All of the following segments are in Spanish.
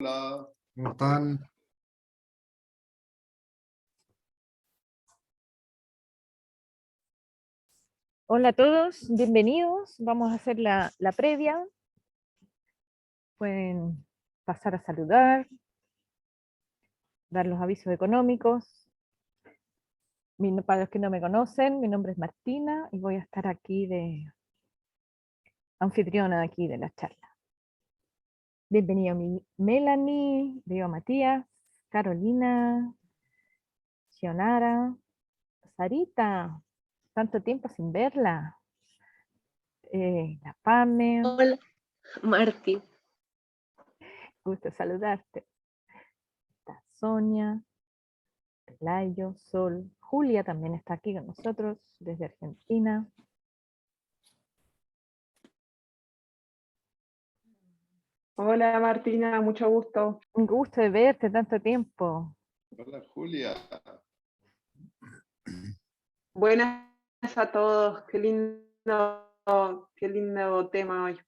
Hola. ¿Cómo están? Hola a todos, bienvenidos. Vamos a hacer la previa. Pueden pasar a saludar, dar los avisos económicos. Para los que no me conocen, mi nombre es Martina y voy a estar aquí de anfitriona aquí de la charla. Bienvenido Melanie, Diego Matías, Carolina, Sionara, Sarita, tanto tiempo sin verla. La Pame. Hola, Marti. Gusto saludarte. Está Sonia, Pelayo, Sol, Julia también está aquí con nosotros desde Argentina. Hola Martina, mucho gusto. Un gusto de verte tanto tiempo. Hola, Julia. Buenas a todos, qué lindo tema hoy.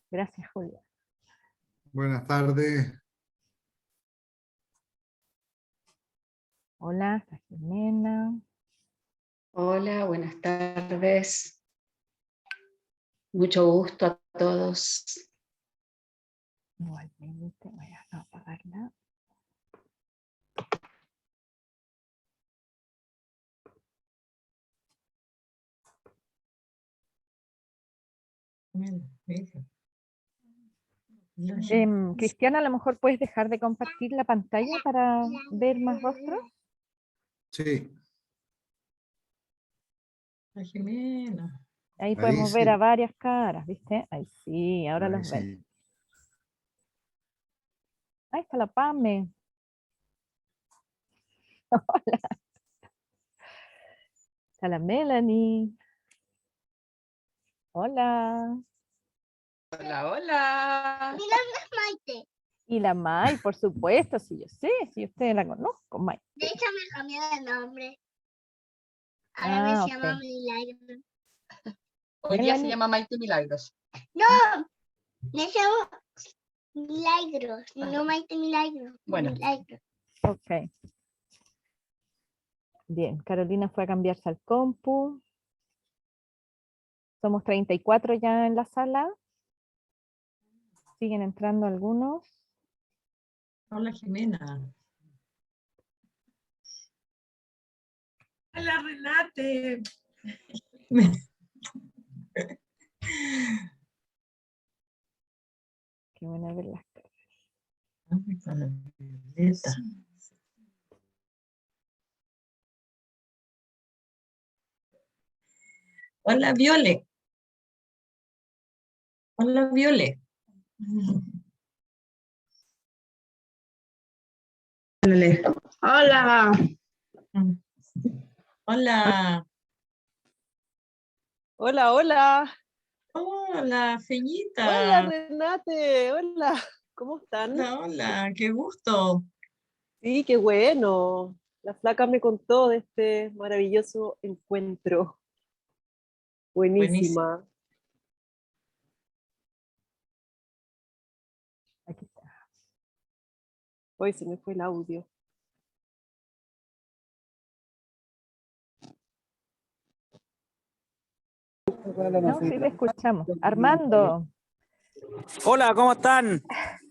Gracias, Julia. Buenas tardes. Hola, está Jimena. Hola, buenas tardes. Mucho gusto a todos. Igualmente, voy a apagarla. Cristiana, a lo mejor puedes dejar de compartir la pantalla para ver más rostros. Sí. Jimena. Ahí podemos ver sí. a varias caras, ¿viste? Ahí sí, ahora Ahí los ven. sí. Ahí está la Pame. Hola. Está la Melanie. Hola. Hola, hola. Mi nombre es Maite. Y la Mai, por supuesto, sí, yo sé, si ustedes la conozco, Mai. De hecho, me cambié de nombre. Ahora me Ah, llama ok. Milagro. Hoy día se Melanie. llama Maite Milagros. No, me llamo Milagros, no Maite Milagro. Bueno. Milagro. Ok. Bien, Carolina fue a cambiarse al compu. Somos 34 ya en la sala. Siguen entrando algunos. Hola, Jimena. Hola, Renate. Qué buena ver las caras. Hola, Viole. Hola, Viole. Hola. Hola. Hola, hola. Hola, Feñita. Hola, Renate. Hola. ¿Cómo están? Hola, hola. Qué gusto. Sí, qué bueno. La flaca me contó de este maravilloso encuentro. Buenísima. Aquí está. Hoy se me fue el audio. No, sí te escuchamos. Armando, Hola, ¿cómo están?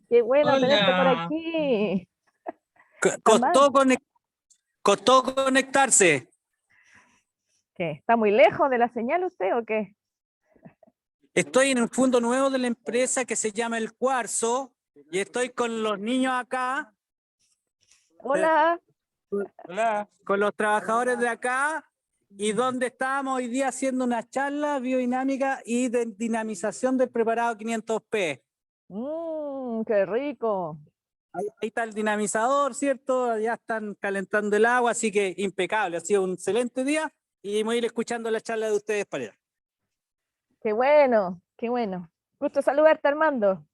qué bueno tenerte por Hola. aquí. Costó, costó conectarse. ¿Qué? ¿Está muy lejos de la señal usted o qué? Estoy en un fondo nuevo de la empresa que se llama El Cuarzo y estoy con los niños acá. Hola. Hola. Con los trabajadores de acá y donde estábamos hoy día haciendo una charla biodinámica y de dinamización del preparado 500P. Qué rico. Ahí está el dinamizador, ¿cierto? Ya están calentando el agua, así que impecable. Ha sido un excelente día y voy a ir escuchando la charla de ustedes para allá. Qué bueno, qué bueno. Gusto saludarte, Armando.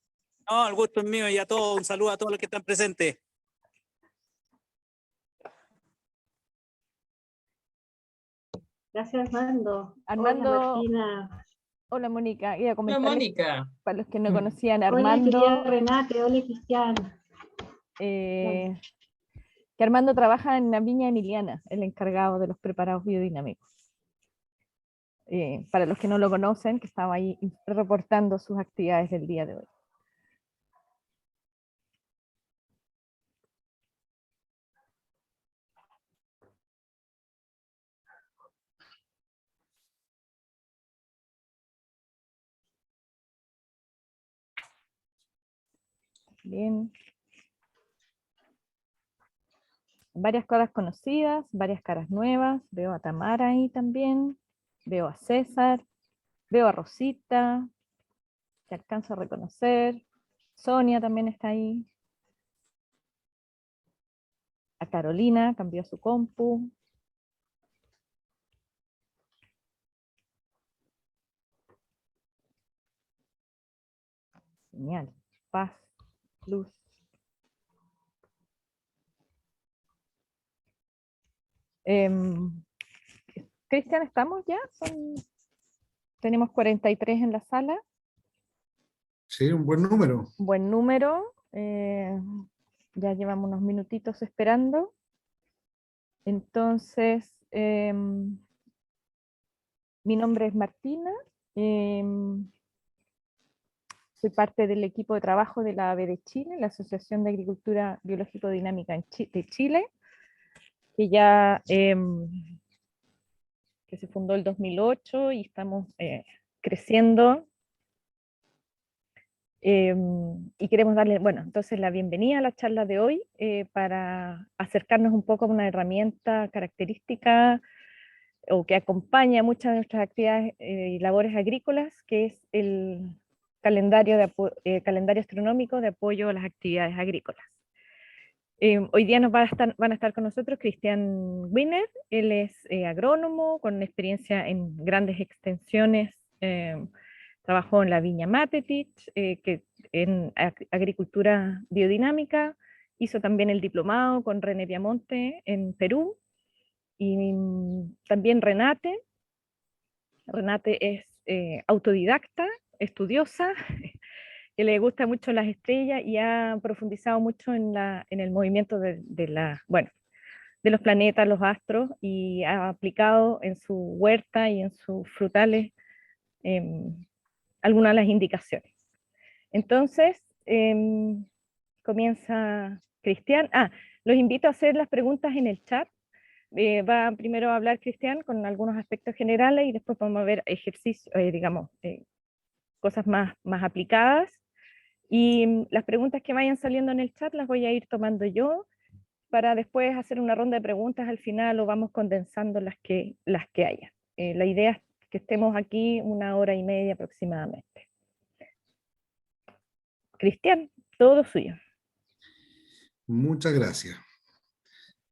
No, el gusto es mío y a todos, un saludo a todos los que están presentes. Gracias, Armando. Armando. Hola, Martina. Hola Mónica, iba a Hola, comentarles Mónica. para los que no conocían a Hola, Armando, querida Renate, hola, Cristian. que Armando trabaja en la Viña Emiliana, el encargado de los preparados biodinámicos. Para los que no lo conocen, que estaba ahí reportando sus actividades del día de hoy. Bien. Varias caras conocidas, varias caras nuevas. Veo a Tamara ahí también. Veo a César. Veo a Rosita, que alcanzo a reconocer. Sonia también está ahí. A Carolina, cambió su compu. Genial. Paz, luz. Cristian, ¿estamos ya? Tenemos 43 en la sala. Sí, un buen número. Buen número. Ya llevamos unos minutitos esperando. Entonces, mi nombre es Martina. Soy parte del equipo de trabajo de la ABE de Chile, la Asociación de Agricultura Biológico Dinámica de Chile, que ya que se fundó el 2008 y estamos creciendo. Y queremos darle, bueno, entonces la bienvenida a la charla de hoy para acercarnos un poco a una herramienta característica o que acompaña muchas de nuestras actividades y labores agrícolas, que es el calendario, calendario astronómico de apoyo a las actividades agrícolas. Hoy día van a estar con nosotros Cristian Wiener. Él es agrónomo con experiencia en grandes extensiones. Trabajó en la Viña Matetich, que en agricultura biodinámica. Hizo también el diplomado con René Piamonte en Perú. Y también Renate. Renate es autodidacta, estudiosa, que le gusta mucho las estrellas y ha profundizado mucho en el movimiento de los planetas, los astros, y ha aplicado en su huerta y en sus frutales algunas de las indicaciones. Entonces, comienza Cristian. Los invito a hacer las preguntas en el chat. Va primero a hablar Cristian con algunos aspectos generales y después vamos a ver ejercicios, cosas más aplicadas. Y las preguntas que vayan saliendo en el chat las voy a ir tomando yo para después hacer una ronda de preguntas al final o vamos condensando las que haya. La idea es que estemos aquí 1 hora y media aproximadamente. Cristian, todo suyo. Muchas gracias.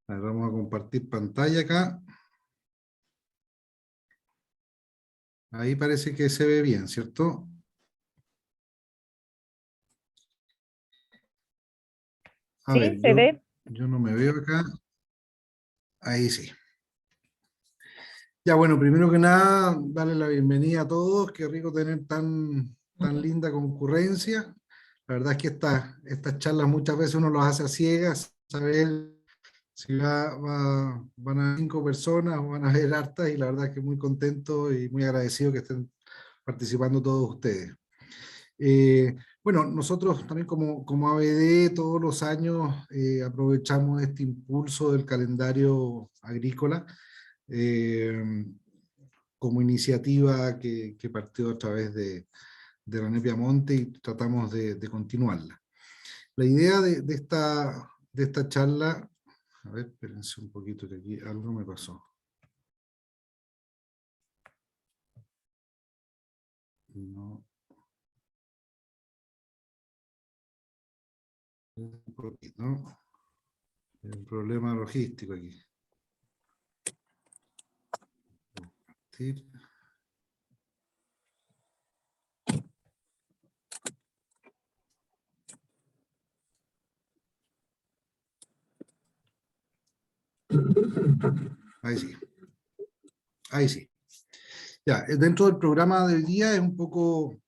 A ver, vamos a compartir pantalla acá. Ahí parece que se ve bien, ¿cierto? A Sí, ver, se ve. yo no me veo acá. Ahí sí. Ya, bueno, primero que nada, darle la bienvenida a todos. Qué rico tener tan linda concurrencia. La verdad es que estas charlas muchas veces uno las hace a ciegas, saber si van a 5 personas o van a ver hartas, y la verdad es que muy contento y muy agradecido que estén participando todos ustedes. Bueno, nosotros también como ABD todos los años aprovechamos este impulso del calendario agrícola como iniciativa que partió a través de René Piamonte y tratamos de continuarla. La idea de esta charla, a ver, espérense un poquito que aquí algo me pasó. No. Un poquito, ¿no? Hay un problema logístico aquí. Compartir. Ahí sí. Ahí sí. Ya, dentro del programa de hoy día es un poco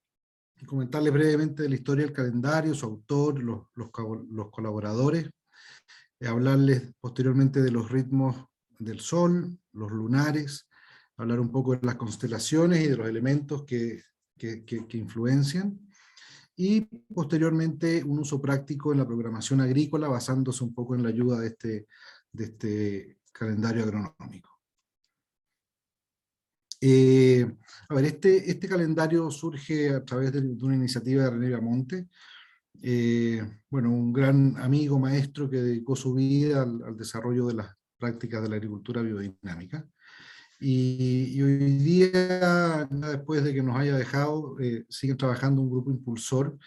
comentarles brevemente de la historia del calendario, su autor, los colaboradores, hablarles posteriormente de los ritmos del sol, los lunares, hablar un poco de las constelaciones y de los elementos que influencian, y posteriormente un uso práctico en la programación agrícola basándose un poco en la ayuda de este calendario agronómico. A ver, este calendario surge a través de una iniciativa de René Viamonte, bueno, un gran amigo, maestro que dedicó su vida al desarrollo de las prácticas de la agricultura biodinámica. Y hoy día, después de que nos haya dejado, sigue trabajando un grupo impulsor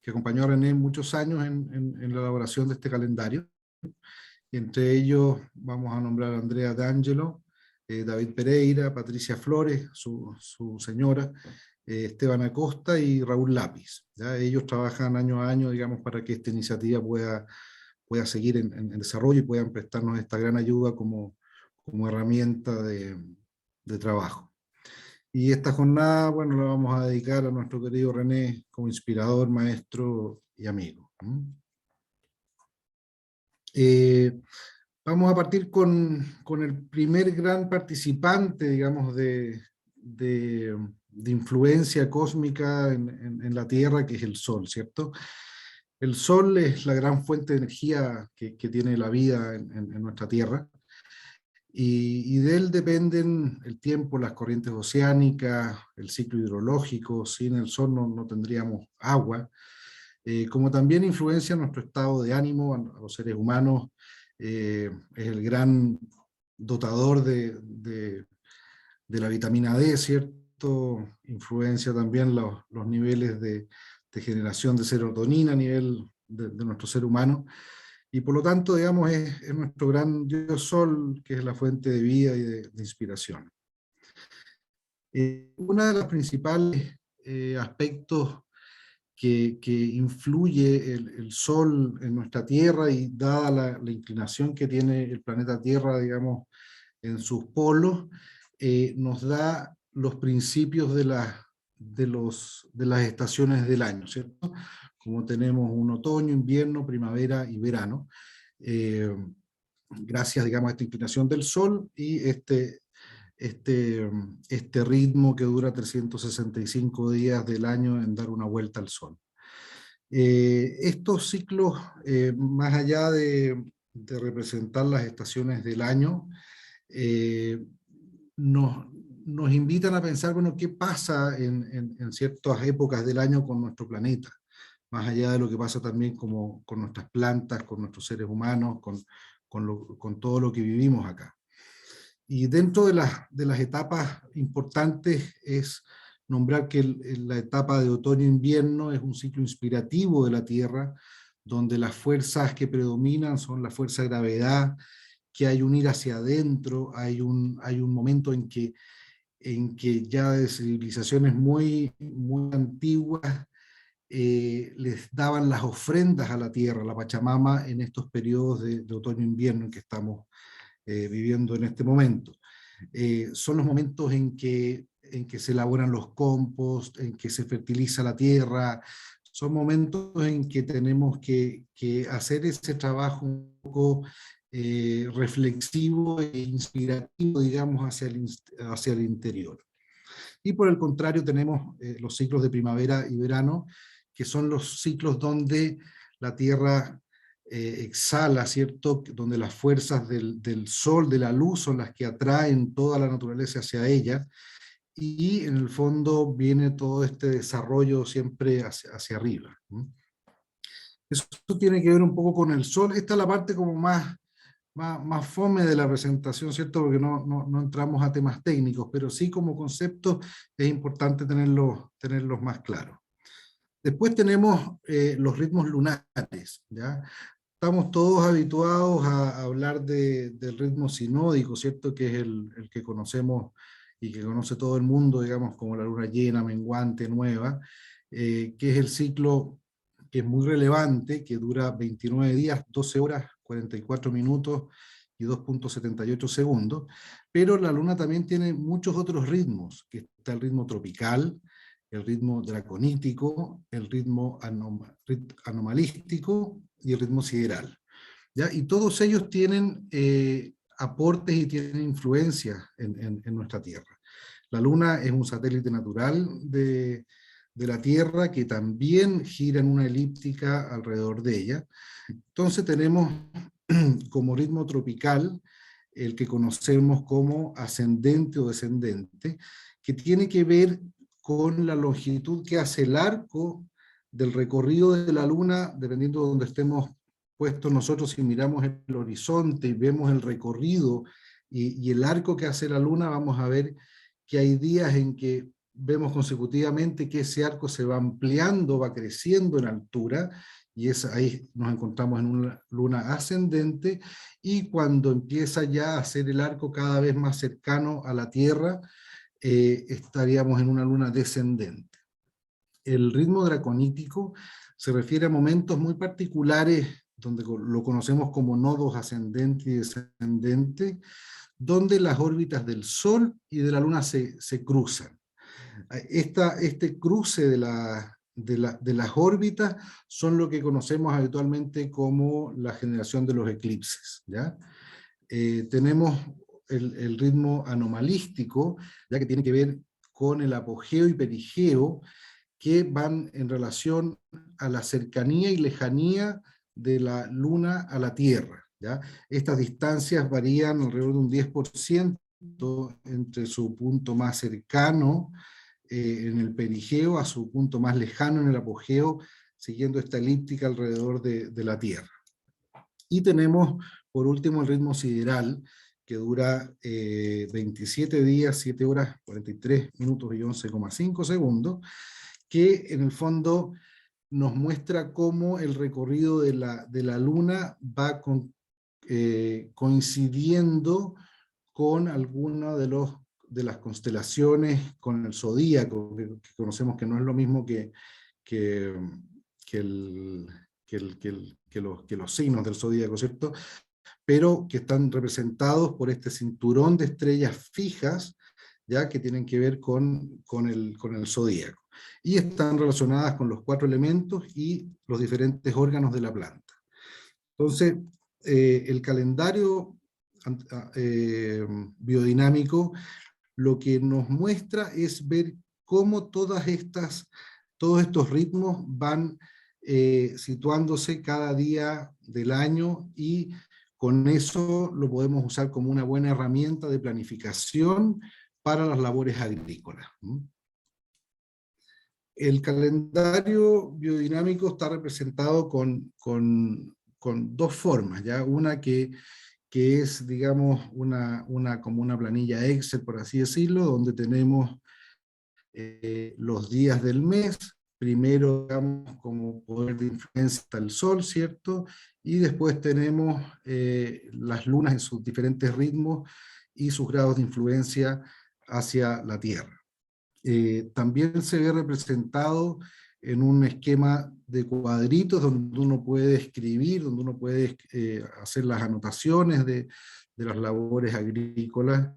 que acompañó a René muchos años en la elaboración de este calendario. Y entre ellos vamos a nombrar a Andrea D'Angelo, David Pereira, Patricia Flores, su señora, Esteban Acosta y Raúl Lápiz. ¿Ya? Ellos trabajan año a año, digamos, para que esta iniciativa pueda seguir en desarrollo y puedan prestarnos esta gran ayuda como herramienta de trabajo. Y esta jornada, bueno, la vamos a dedicar a nuestro querido René como inspirador, maestro y amigo. Vamos a partir con el primer gran participante, digamos, de influencia cósmica en la Tierra, que es el Sol, ¿cierto? El Sol es la gran fuente de energía que tiene la vida en nuestra Tierra, y de él dependen el tiempo, las corrientes oceánicas, el ciclo hidrológico. Sin el Sol no tendríamos agua, como también influencia nuestro estado de ánimo a los seres humanos. Es el gran dotador de la vitamina D, ¿cierto? Influencia también los niveles de generación de serotonina a nivel de nuestro ser humano, y por lo tanto, digamos, es nuestro gran Dios Sol, que es la fuente de vida y de inspiración. Uno de los principales aspectos que influye el Sol en nuestra Tierra, y dada la inclinación que tiene el planeta Tierra, digamos, en sus polos, nos da los principios de las estaciones del año, ¿cierto? Como tenemos un otoño, invierno, primavera y verano, gracias, digamos, a esta inclinación del Sol y este ritmo que dura 365 días del año en dar una vuelta al Sol. Estos ciclos, más allá de representar las estaciones del año, nos invitan a pensar, bueno, qué pasa en ciertas épocas del año con nuestro planeta, más allá de lo que pasa también con nuestras plantas, con nuestros seres humanos, con todo lo que vivimos acá. Y dentro de las etapas importantes es nombrar que la etapa de otoño-invierno es un ciclo inspirativo de la Tierra, donde las fuerzas que predominan son la fuerza de gravedad, que hay un ir hacia adentro, hay un momento en que ya de civilizaciones muy antiguas les daban las ofrendas a la Tierra, a la Pachamama, en estos periodos de otoño-invierno en que estamos viviendo en este momento. Son los momentos en que se elaboran los compost, en que se fertiliza la tierra. Son momentos en que tenemos que hacer ese trabajo un poco reflexivo e inspirativo, digamos, hacia el interior. Y por el contrario tenemos los ciclos de primavera y verano, que son los ciclos donde la tierra exhala, ¿cierto? Donde las fuerzas del sol, de la luz, son las que atraen toda la naturaleza hacia ella, y en el fondo viene todo este desarrollo siempre hacia arriba. Eso tiene que ver un poco con el sol. Esta es la parte como más fome de la presentación, ¿cierto? Porque no entramos a temas técnicos, pero sí como concepto es importante tenerlos más claros. Después tenemos los ritmos lunares, ¿ya? Estamos todos habituados a hablar del ritmo sinódico, ¿cierto? Que es el que conocemos y que conoce todo el mundo, digamos, como la luna llena, menguante, nueva, que es el ciclo que es muy relevante, que dura 29 días, 12 horas, 44 minutos y 2.78 segundos, pero la luna también tiene muchos otros ritmos, que está el ritmo tropical, el ritmo draconítico, el ritmo anomalístico y el ritmo sideral, ¿ya? Y todos ellos tienen aportes y tienen influencia en nuestra Tierra. La Luna es un satélite natural de la Tierra que también gira en una elíptica alrededor de ella. Entonces tenemos como ritmo tropical el que conocemos como ascendente o descendente, que tiene que ver con la longitud que hace el arco del recorrido de la Luna, dependiendo de donde estemos puestos nosotros. Si miramos el horizonte y vemos el recorrido y el arco que hace la Luna, vamos a ver que hay días en que vemos consecutivamente que ese arco se va ampliando, va creciendo en altura, y ahí nos encontramos en una luna ascendente, y cuando empieza ya a hacer el arco cada vez más cercano a la Tierra, estaríamos en una luna descendente. El ritmo draconítico se refiere a momentos muy particulares, donde lo conocemos como nodos ascendente y descendente, donde las órbitas del Sol y de la Luna se cruzan. Este cruce de las órbitas son lo que conocemos habitualmente como la generación de los eclipses, ¿ya? Tenemos el ritmo anomalístico, ya que tiene que ver con el apogeo y perigeo, que van en relación a la cercanía y lejanía de la Luna a la Tierra, ¿ya? Estas distancias varían alrededor de un 10% entre su punto más cercano en el perigeo a su punto más lejano en el apogeo, siguiendo esta elíptica alrededor de la Tierra. Y tenemos, por último, el ritmo sideral, que dura 27 días, 7 horas, 43 minutos y 11,5 segundos, que en el fondo nos muestra cómo el recorrido de la Luna va coincidiendo con alguna de las constelaciones, con el zodíaco, que conocemos que no es lo mismo que los signos del zodíaco, ¿cierto? Pero que están representados por este cinturón de estrellas fijas, ya que tienen que ver con el zodíaco, y están relacionadas con los 4 elementos y los diferentes órganos de la planta. Entonces, el calendario biodinámico lo que nos muestra es ver cómo todos estos ritmos van situándose cada día del año, y con eso lo podemos usar como una buena herramienta de planificación para las labores agrícolas. El calendario biodinámico está representado con 2 formas, ¿ya? Una que es, digamos, como una planilla Excel, por así decirlo, donde tenemos los días del mes, primero, digamos, como poder de influencia está el Sol, ¿cierto? Y después tenemos las lunas en sus diferentes ritmos y sus grados de influencia hacia la Tierra. También se ve representado en un esquema de cuadritos donde uno puede escribir, donde uno puede hacer las anotaciones de las labores agrícolas,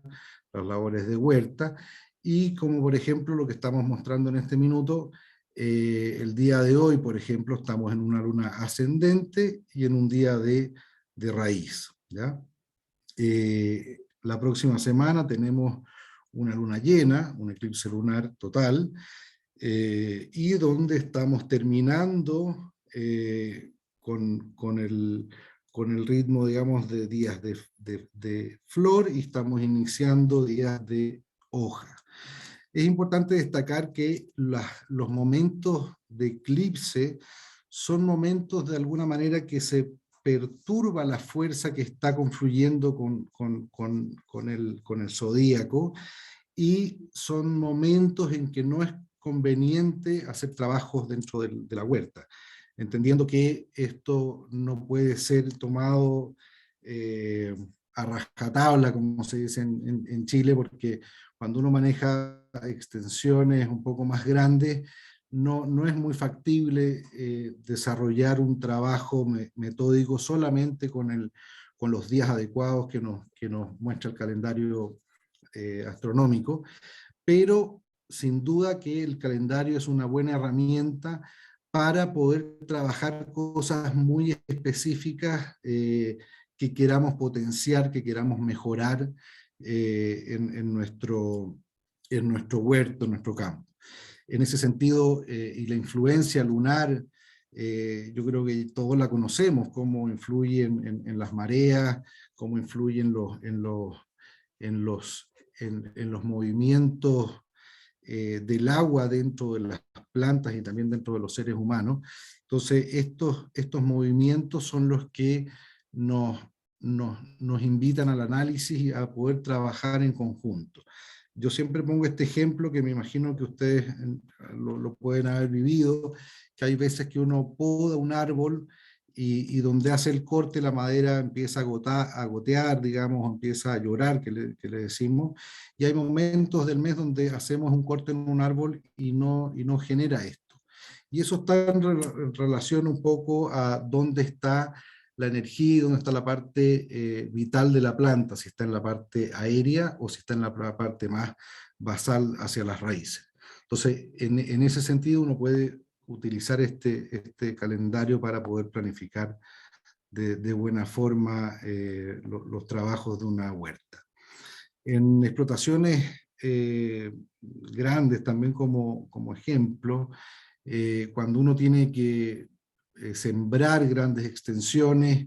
las labores de huerta, y como por ejemplo lo que estamos mostrando en este minuto, el día de hoy, por ejemplo, estamos en una luna ascendente y en un día de raíz, ¿ya? La próxima semana tenemos una luna llena, un eclipse lunar total, y donde estamos terminando con el ritmo, digamos, de días de flor, y estamos iniciando días de hoja. Es importante destacar que los momentos de eclipse son momentos de alguna manera que se perturba la fuerza que está confluyendo con el zodíaco, y son momentos en que no es conveniente hacer trabajos dentro de la huerta, entendiendo que esto no puede ser tomado a rajatabla, como se dice en Chile, porque cuando uno maneja extensiones un poco más grandes, no es muy factible desarrollar un trabajo metódico solamente con con los días adecuados que nos muestra el calendario astronómico, pero sin duda que el calendario es una buena herramienta para poder trabajar cosas muy específicas que queramos potenciar, que queramos mejorar en nuestro huerto, en nuestro campo. En ese sentido, y la influencia lunar, yo creo que todos la conocemos, cómo influye en las mareas, cómo influye en los movimientos del agua dentro de las plantas y también dentro de los seres humanos. Entonces, estos movimientos son los que nos invitan al análisis y a poder trabajar en conjunto. Yo siempre pongo este ejemplo que me imagino que ustedes lo pueden haber vivido, que hay veces que uno poda un árbol y donde hace el corte la madera empieza a gotear, digamos, empieza a llorar, que le decimos, y hay momentos del mes donde hacemos un corte en un árbol y no genera esto. Y eso está en relación un poco a dónde está la energía y dónde está la parte vital de la planta, si está en la parte aérea o si está en la parte más basal hacia las raíces. Entonces, en ese sentido uno puede utilizar este calendario para poder planificar de buena forma los trabajos de una huerta. En explotaciones grandes también como ejemplo, cuando uno tiene que sembrar grandes extensiones,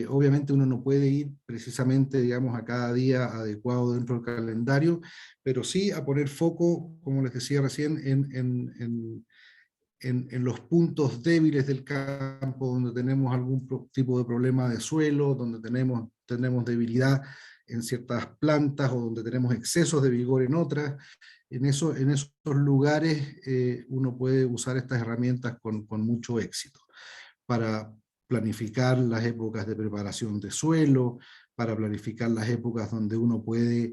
obviamente uno no puede ir precisamente, digamos, a cada día adecuado dentro del calendario, pero sí a poner foco, como les decía recién, en los puntos débiles del campo, donde tenemos algún tipo de problema de suelo, donde tenemos debilidad en ciertas plantas o donde tenemos excesos de vigor en otras. En esos lugares uno puede usar estas herramientas con mucho éxito para planificar las épocas de preparación de suelo, para planificar las épocas donde uno puede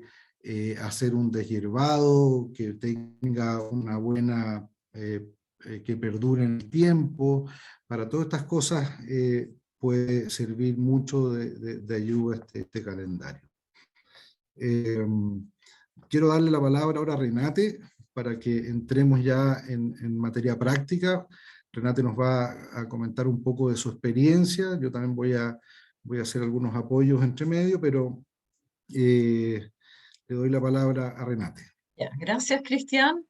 hacer un deshiervado que tenga una buena, que perdure en el tiempo. Para todas estas cosas puede servir mucho de ayuda este calendario. Quiero darle la palabra ahora a Renate para que entremos ya en materia práctica. Renate nos va a comentar un poco de su experiencia. Yo también voy a hacer algunos apoyos entre medio, pero le doy la palabra a Renate. Ya, gracias, Cristian.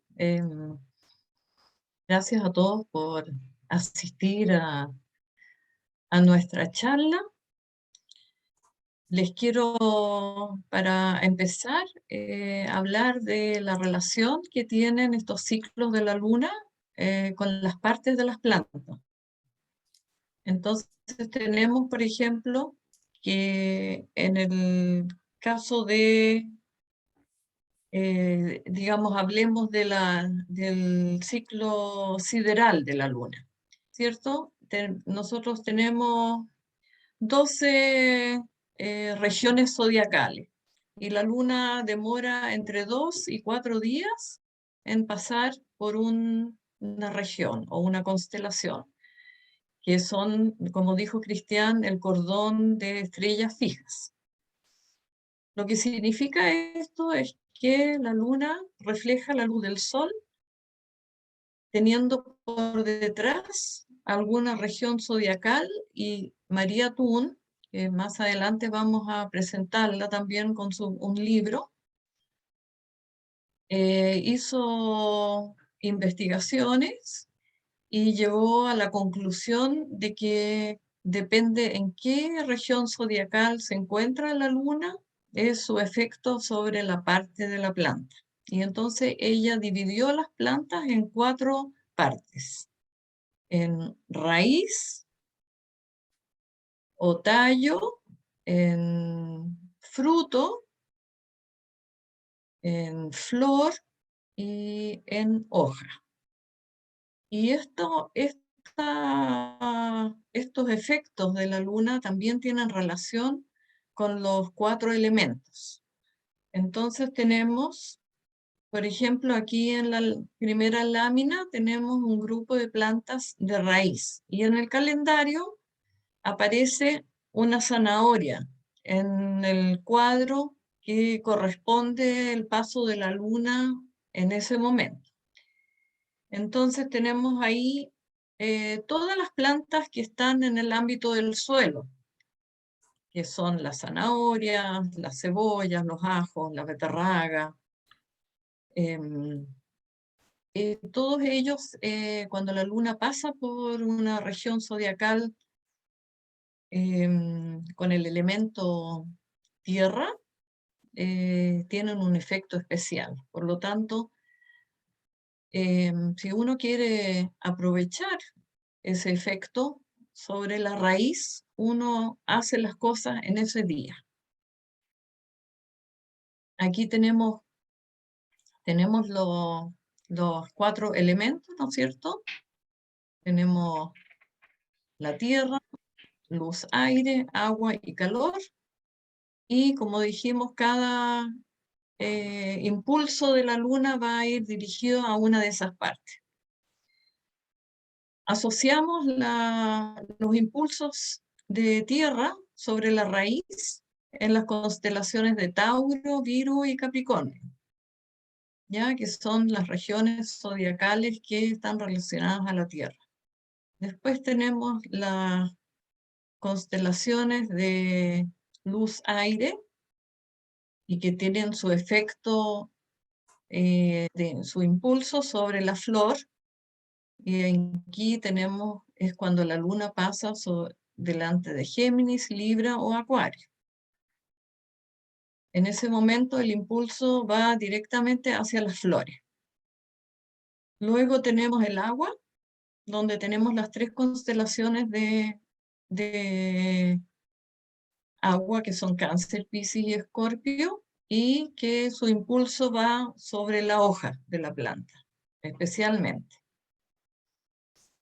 Gracias a todos por asistir a nuestra charla. Les quiero, para empezar, hablar de la relación que tienen estos ciclos de la luna con las partes de las plantas. Entonces tenemos, por ejemplo, que en el caso de, digamos, hablemos del ciclo sideral de la luna, ¿cierto? Nosotros tenemos 12 regiones zodiacales y la luna demora entre 2 y 4 días en pasar por una región o una constelación, que son, como dijo Cristian, el cordón de estrellas fijas. Lo que significa esto es que la luna refleja la luz del sol, teniendo por detrás alguna región zodiacal, y María Thun, que más adelante vamos a presentarla también con un libro, hizo investigaciones y llegó a la conclusión de que depende en qué región zodiacal se encuentra la luna, es su efecto sobre la parte de la planta. Y entonces ella dividió las plantas en 4 partes: en raíz o tallo, en fruto, en flor y en hoja. Y estos efectos de la luna también tienen relación con los 4 elementos. Entonces tenemos, por ejemplo, aquí en la primera lámina tenemos un grupo de plantas de raíz, y en el calendario aparece una zanahoria en el cuadro que corresponde el paso de la luna en ese momento. Entonces tenemos ahí todas las plantas que están en el ámbito del suelo, que son las zanahorias, las cebollas, los ajos, la beterraga. Todos ellos, cuando la luna pasa por una región zodiacal con el elemento tierra, tienen un efecto especial. Por lo tanto, si uno quiere aprovechar ese efecto sobre la raíz, uno hace las cosas en ese día. Aquí tenemos los 4 elementos, ¿no es cierto? Tenemos la tierra, luz, aire, agua y calor. Y como dijimos, cada impulso de la luna va a ir dirigido a una de esas partes. Asociamos los impulsos de tierra sobre la raíz en las constelaciones de Tauro, Virgo y Capricornio, ya que son las regiones zodiacales que están relacionadas a la tierra. Después tenemos las constelaciones de luz-aire y que tienen su efecto, su impulso sobre la flor. Y aquí tenemos, es cuando la luna pasa delante de Géminis, Libra o Acuario. En ese momento el impulso va directamente hacia las flores. Luego tenemos el agua, donde tenemos las 3 constelaciones de agua, que son Cáncer, Piscis y Escorpio, y que su impulso va sobre la hoja de la planta, especialmente.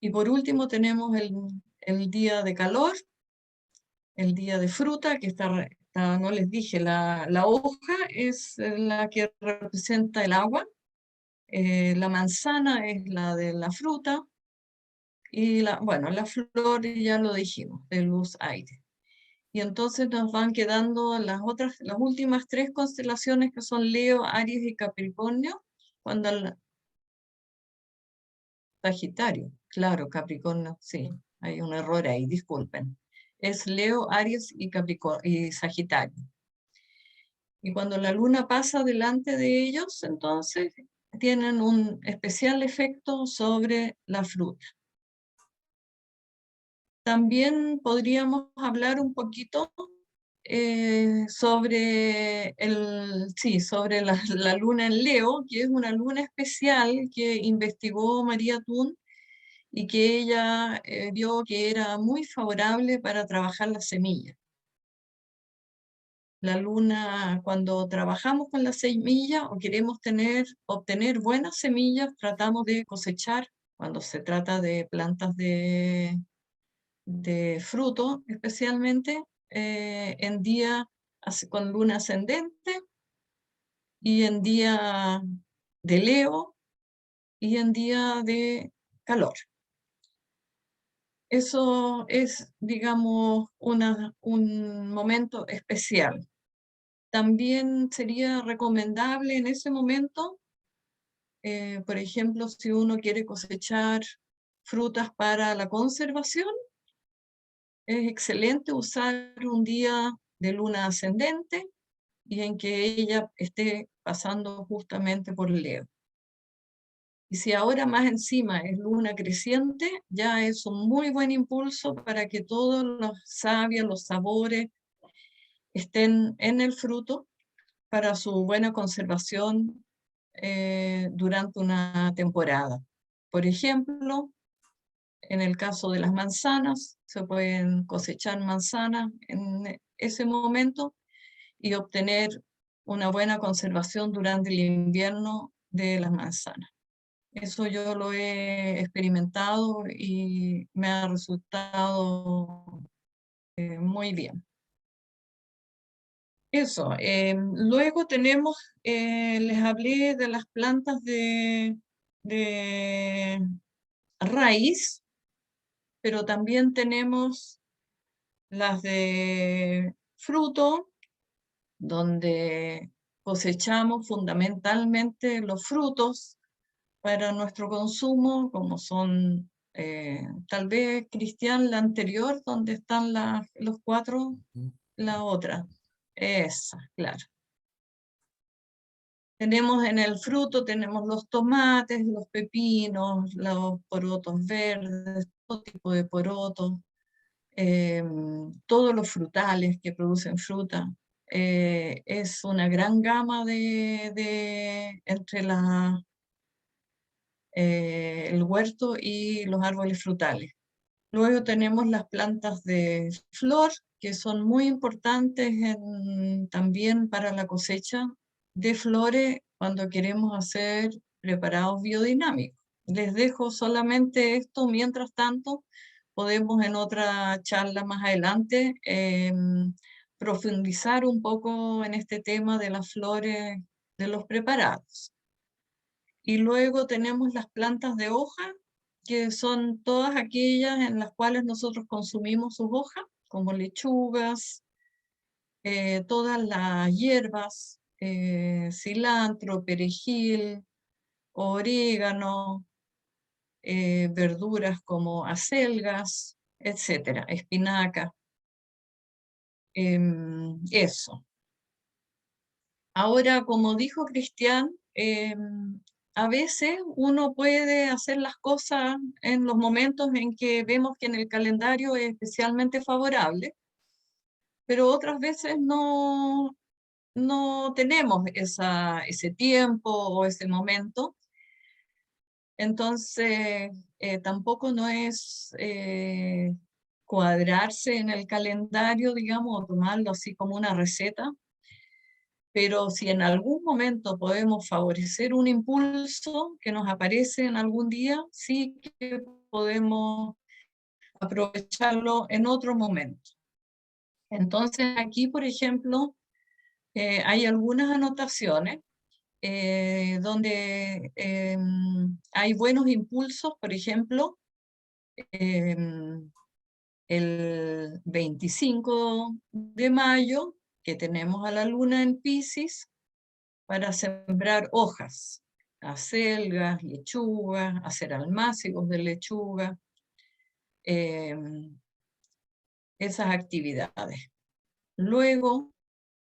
Y por último tenemos el día de calor, el día de fruta, que no les dije, la hoja es la que representa el agua, la manzana es la de la fruta, y la flor ya lo dijimos, de luz, aire. Y entonces nos van quedando las últimas 3 constelaciones, que son Leo, Aries y Capricornio, cuando Sagitario, claro, Capricornio, sí, hay un error ahí, disculpen. Es Leo, Aries y Sagitario. Y cuando la luna pasa delante de ellos, entonces tienen un especial efecto sobre la fruta. También podríamos hablar un poquito sobre la luna en Leo, que es una luna especial que investigó María Thun y que ella vio que era muy favorable para trabajar las semillas. La luna, cuando trabajamos con las semillas o queremos obtener buenas semillas, tratamos de cosechar, cuando se trata de plantas de fruto, especialmente en día con luna ascendente y en día de Leo y en día de calor. Eso es, digamos, un momento especial. También sería recomendable en ese momento, por ejemplo, si uno quiere cosechar frutas para la conservación, es excelente usar un día de luna ascendente y en que ella esté pasando justamente por Leo. Y si ahora más encima es luna creciente, ya es un muy buen impulso para que todos los sabios, los sabores estén en el fruto para su buena conservación durante una temporada. Por ejemplo, en el caso de las manzanas, se pueden cosechar manzanas en ese momento y obtener una buena conservación durante el invierno de las manzanas. Eso yo lo he experimentado y me ha resultado muy bien. Eso. Luego tenemos, les hablé de las plantas de raíz, pero también tenemos las de fruto, donde cosechamos fundamentalmente los frutos para nuestro consumo, como son, tal vez, Cristian, la anterior, donde están los 4, la otra, esa, claro. Tenemos en el fruto, tenemos los tomates, los pepinos, los porotos verdes, todo tipo de porotos, todos los frutales que producen fruta. Es una gran gama entre el huerto y los árboles frutales. Luego tenemos las plantas de flor, que son muy importantes también para la cosecha de flores cuando queremos hacer preparados biodinámicos. Les dejo solamente esto, mientras tanto podemos en otra charla más adelante profundizar un poco en este tema de las flores de los preparados. Y luego tenemos las plantas de hoja, que son todas aquellas en las cuales nosotros consumimos sus hojas, como lechugas, todas las hierbas, cilantro, perejil, orégano, verduras como acelgas, etcétera, espinaca. Eso. Ahora, como dijo Cristian, a veces uno puede hacer las cosas en los momentos en que vemos que en el calendario es especialmente favorable, pero otras veces no tenemos ese tiempo o ese momento. Entonces, tampoco no es cuadrarse en el calendario, digamos, o tomarlo así como una receta, pero si en algún momento podemos favorecer un impulso que nos aparece en algún día, sí que podemos aprovecharlo en otro momento. Entonces aquí, por ejemplo, hay algunas anotaciones donde hay buenos impulsos, por ejemplo, el 25 de mayo, que tenemos a la luna en Piscis, para sembrar hojas, acelgas, lechugas, hacer almácigos de lechuga, esas actividades. Luego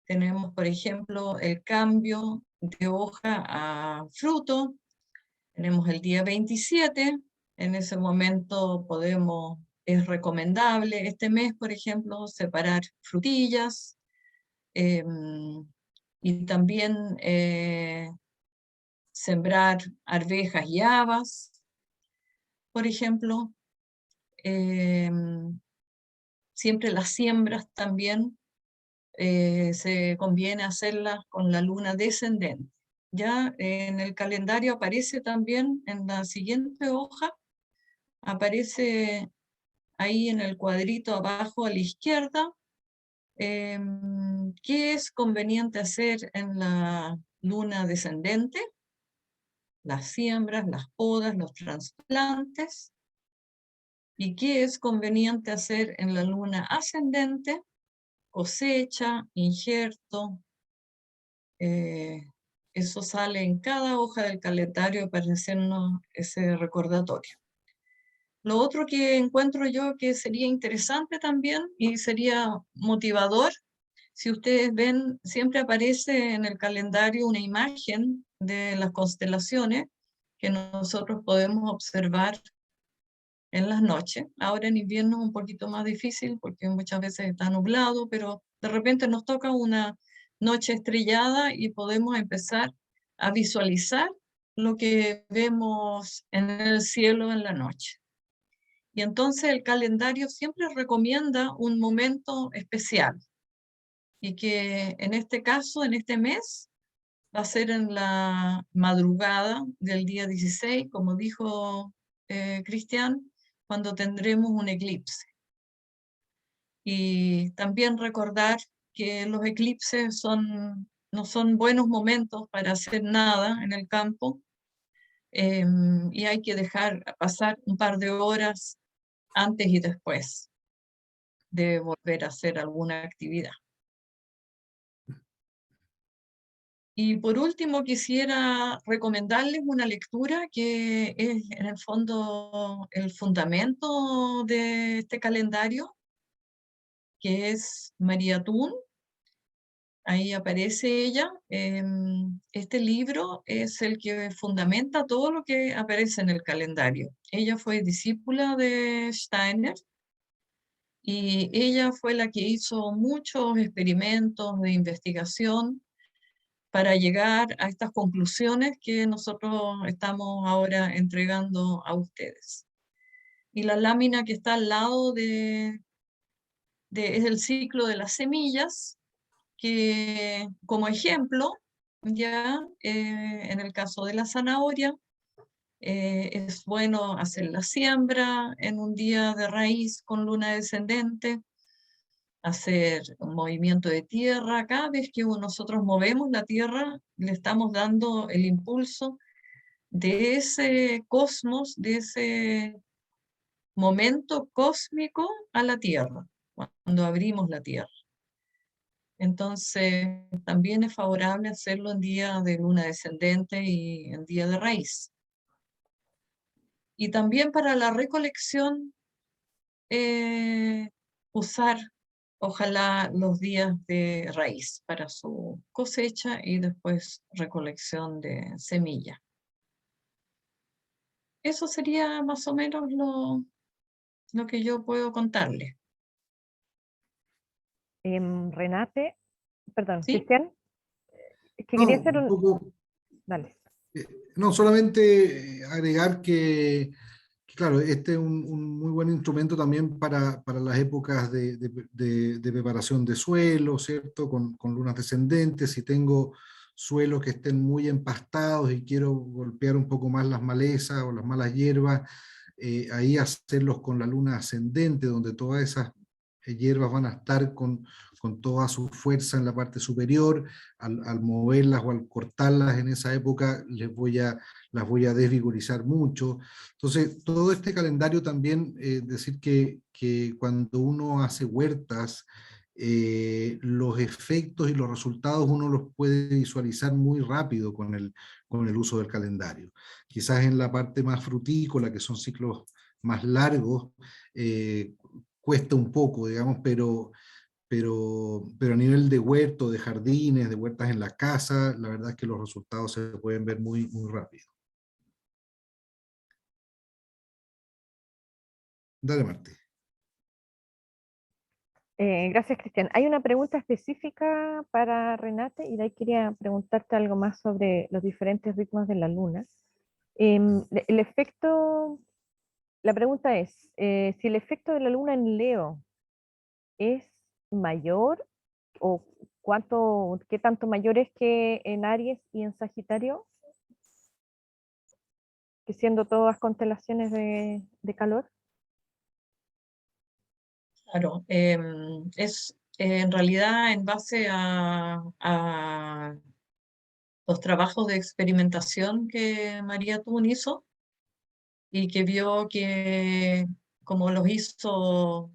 tenemos, por ejemplo, el cambio de hoja a fruto. Tenemos el día 27, en ese momento es recomendable este mes, por ejemplo, separar frutillas, y también sembrar arvejas y habas, por ejemplo. Siempre las siembras también se conviene hacerlas con la luna descendente. Ya en el calendario aparece también en la siguiente hoja, aparece ahí en el cuadrito abajo a la izquierda, qué es conveniente hacer en la luna descendente: las siembras, las podas, los trasplantes. ¿Y qué es conveniente hacer en la luna ascendente? Cosecha, injerto. Eso sale en cada hoja del calendario para hacernos ese recordatorio. Lo otro que encuentro yo que sería interesante también y sería motivador, si ustedes ven, siempre aparece en el calendario una imagen de las constelaciones que nosotros podemos observar en las noches. Ahora en invierno es un poquito más difícil porque muchas veces está nublado, pero de repente nos toca una noche estrellada y podemos empezar a visualizar lo que vemos en el cielo en la noche. Y entonces el calendario siempre recomienda un momento especial, y que en este caso, en este mes, va a ser en la madrugada del día 16, como dijo Cristian, cuando tendremos un eclipse. Y también recordar que los eclipses no son buenos momentos para hacer nada en el campo, y hay que dejar pasar un par de horas antes y después. de volver a hacer alguna actividad. Y por último, quisiera recomendarles una lectura que es en el fondo el fundamento de este calendario, que es María Thun. Ahí aparece ella. Este libro es el que fundamenta todo lo que aparece en el calendario. Ella fue discípula de Steiner y ella fue la que hizo muchos experimentos de investigación para llegar a estas conclusiones que nosotros estamos ahora entregando a ustedes. Y la lámina que está al lado es el ciclo de las semillas, que como ejemplo, ya en el caso de la zanahoria, es bueno hacer la siembra en un día de raíz con luna descendente, hacer un movimiento de tierra. Cada vez que nosotros movemos la tierra, le estamos dando el impulso de ese cosmos, de ese momento cósmico a la tierra, cuando abrimos la tierra. Entonces, también es favorable hacerlo en día de luna descendente y en día de raíz. Y también para la recolección, usar ojalá los días de raíz para su cosecha y después recolección de semilla. Eso sería más o menos lo que yo puedo contarles. Renate, perdón, ¿Sí? Cristian, es que No, quería hacer un poco, Dale. no, solamente agregar que, claro, este es un muy buen instrumento también para las épocas de preparación de suelo, ¿cierto? Con lunas descendentes. Si tengo suelos que estén muy empastados y quiero golpear un poco más las malezas o las malas hierbas, ahí hacerlos con la luna ascendente, donde todas esas hierbas van a estar con toda su fuerza en la parte superior. Al moverlas o al cortarlas en esa época las voy a desvigorizar mucho. Entonces, todo este calendario también, decir que cuando uno hace huertas, los efectos y los resultados uno los puede visualizar muy rápido con el uso del calendario. Quizás en la parte más frutícola, que son ciclos más largos, cuesta un poco, digamos, pero a nivel de huerto, de jardines, de huertas en la casa, la verdad es que los resultados se pueden ver muy, muy rápido. Dale, Martí. Gracias, Cristian. Hay una pregunta específica para Renate y de ahí quería preguntarte algo más sobre los diferentes ritmos de la luna. El efecto, la pregunta es, si el efecto de la luna en Leo es mayor o qué tanto mayor es que en Aries y en Sagitario, que siendo todas constelaciones de calor. Claro, es en realidad en base a los trabajos de experimentación que María Thun hizo y que vio que como los hizo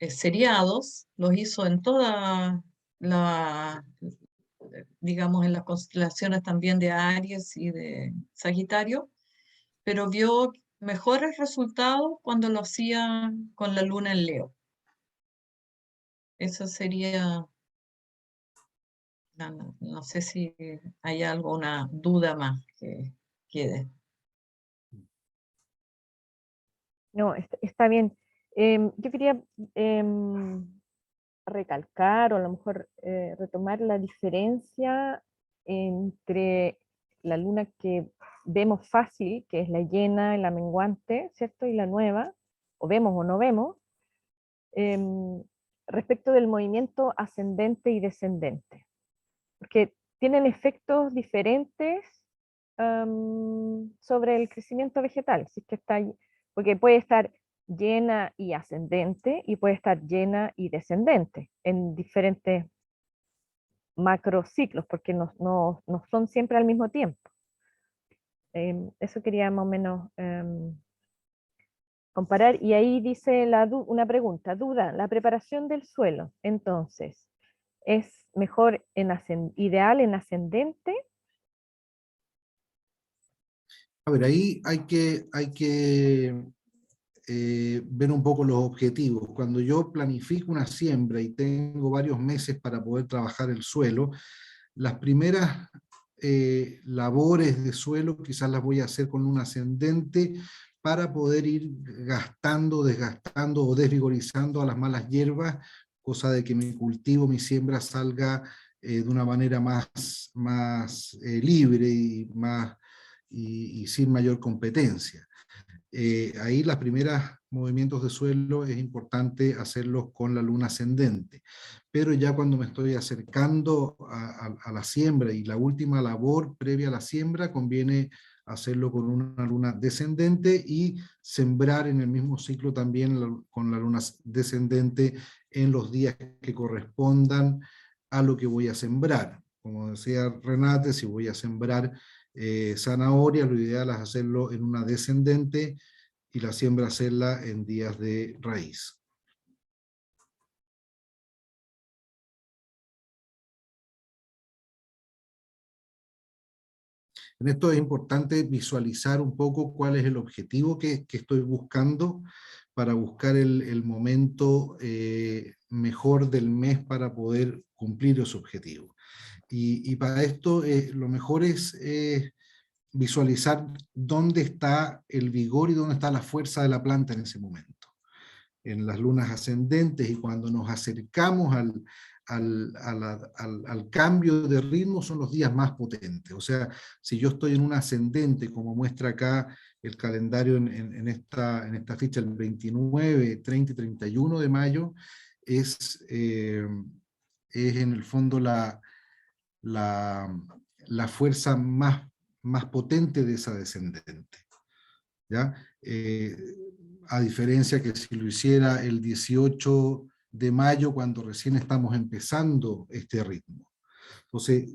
seriados, los hizo en toda la, digamos, en las constelaciones también de Aries y de Sagitario, pero vio mejores resultados cuando lo hacía con la luna en Leo. Eso sería, no sé si hay alguna duda más que quede. No, está bien. Yo quería recalcar o a lo mejor retomar la diferencia entre la luna que vemos fácil, que es la llena, la menguante, ¿cierto? Y la nueva, o vemos o no vemos, em, respecto del movimiento ascendente y descendente. Porque tienen efectos diferentes sobre el crecimiento vegetal. Si es que porque puede estar llena y ascendente y puede estar llena y descendente en diferentes macrociclos, porque no son siempre al mismo tiempo. Eso quería más o menos comparar, y ahí dice una pregunta, duda, la preparación del suelo, entonces, ¿es mejor ideal en ascendente? A ver, ahí hay que ver un poco los objetivos. Cuando yo planifico una siembra y tengo varios meses para poder trabajar el suelo, las primeras labores de suelo quizás las voy a hacer con un ascendente para poder ir gastando, desgastando o desvigorizando a las malas hierbas, cosa de que mi cultivo, mi siembra salga de una manera más libre y sin mayor competencia. Ahí las primeras movimientos de suelo es importante hacerlos con la luna ascendente, pero ya cuando me estoy acercando a la siembra y la última labor previa a la siembra, conviene hacerlo con una luna descendente y sembrar en el mismo ciclo también con la luna descendente en los días que correspondan a lo que voy a sembrar. Como decía Renate, si voy a sembrar zanahoria, lo ideal es hacerlo en una descendente y la siembra hacerla en días de raíz. En esto es importante visualizar un poco cuál es el objetivo que estoy buscando para buscar el momento mejor del mes para poder cumplir ese objetivo. Y para esto lo mejor es visualizar dónde está el vigor y dónde está la fuerza de la planta en ese momento. En las lunas ascendentes y cuando nos acercamos al cambio de ritmo son los días más potentes. O sea, si yo estoy en un ascendente, como muestra acá el calendario en esta ficha, el 29, 30 y 31 de mayo, es en el fondo la fuerza más potente de esa descendente. ¿Ya? A diferencia que si lo hiciera el 18 de mayo, cuando recién estamos empezando este ritmo. Entonces,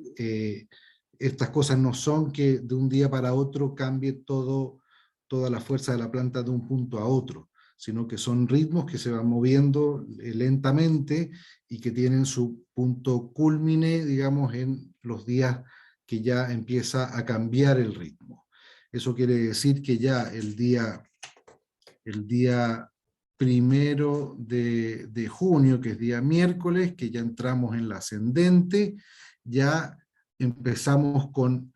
estas cosas no son que de un día para otro cambie toda la fuerza de la planta de un punto a otro, sino que son ritmos que se van moviendo lentamente y que tienen su punto culmine, digamos, en los días que ya empieza a cambiar el ritmo. Eso quiere decir que ya el día 1 de junio, que es día miércoles, que ya entramos en la ascendente, ya empezamos con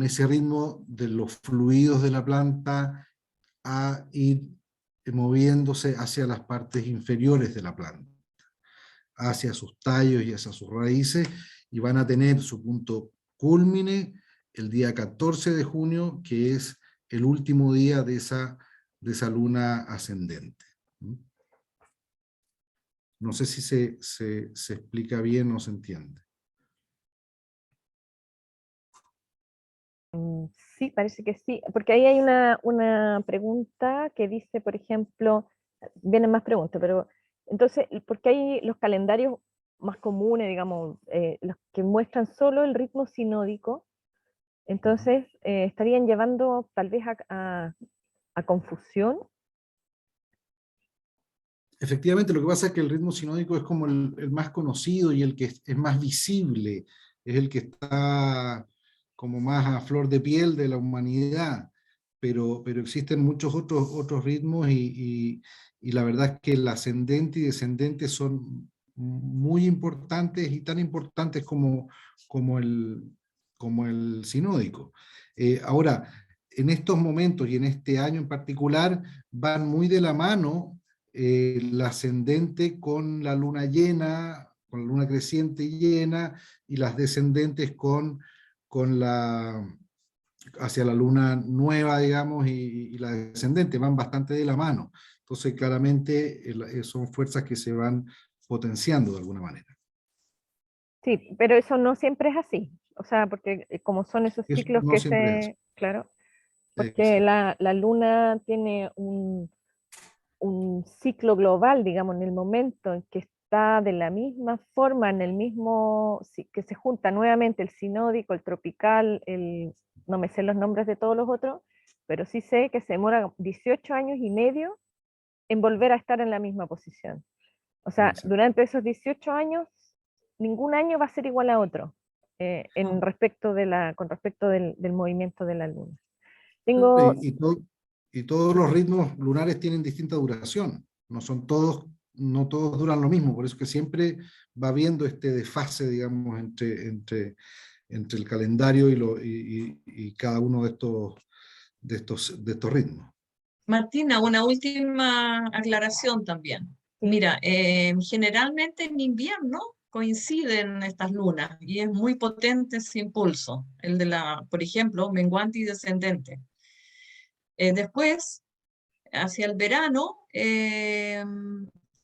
ese ritmo de los fluidos de la planta a ir moviéndose hacia las partes inferiores de la planta, hacia sus tallos y hacia sus raíces, y van a tener su punto cúlmine el día 14 de junio, que es el último día de esa luna ascendente. No sé si se explica bien o se entiende. Sí, parece que sí, porque ahí hay una pregunta que dice, por ejemplo, vienen más preguntas, pero entonces, porque hay los calendarios más comunes, digamos, los que muestran solo el ritmo sinódico, entonces estarían llevando tal vez a confusión. Efectivamente, lo que pasa es que el ritmo sinódico es como el más conocido y el que es más visible, es el que está como más a flor de piel de la humanidad, pero existen muchos otros ritmos y la verdad es que el ascendente y descendente son muy importantes y tan importantes como el sinódico. Ahora, en estos momentos y en este año en particular, van muy de la mano el ascendente con la luna llena, con la luna creciente y llena, y las descendentes hacia la luna nueva, digamos, y la descendente, van bastante de la mano. Entonces, claramente, son fuerzas que se van potenciando de alguna manera. Sí, pero eso no siempre es así, o sea, porque como son esos Eso ciclos no que siempre es. claro, porque Exacto. la luna tiene un ciclo global, digamos, en el momento en que está de la misma forma, en el mismo, que se junta nuevamente el sinódico, el tropical, no me sé los nombres de todos los otros, pero sí sé que se demora 18 años y medio en volver a estar en la misma posición. O sea, Exacto. durante esos 18 años, ningún año va a ser igual a otro con respecto del movimiento de la luna. Tengo, Y todos los ritmos lunares tienen distinta duración, no todos duran lo mismo, por eso que siempre va habiendo este desfase, digamos, entre el calendario y cada uno de estos ritmos. Martina, una última aclaración también. Sí. Mira, generalmente en invierno coinciden estas lunas y es muy potente ese impulso, el de por ejemplo, menguante y descendente. Después, hacia el verano,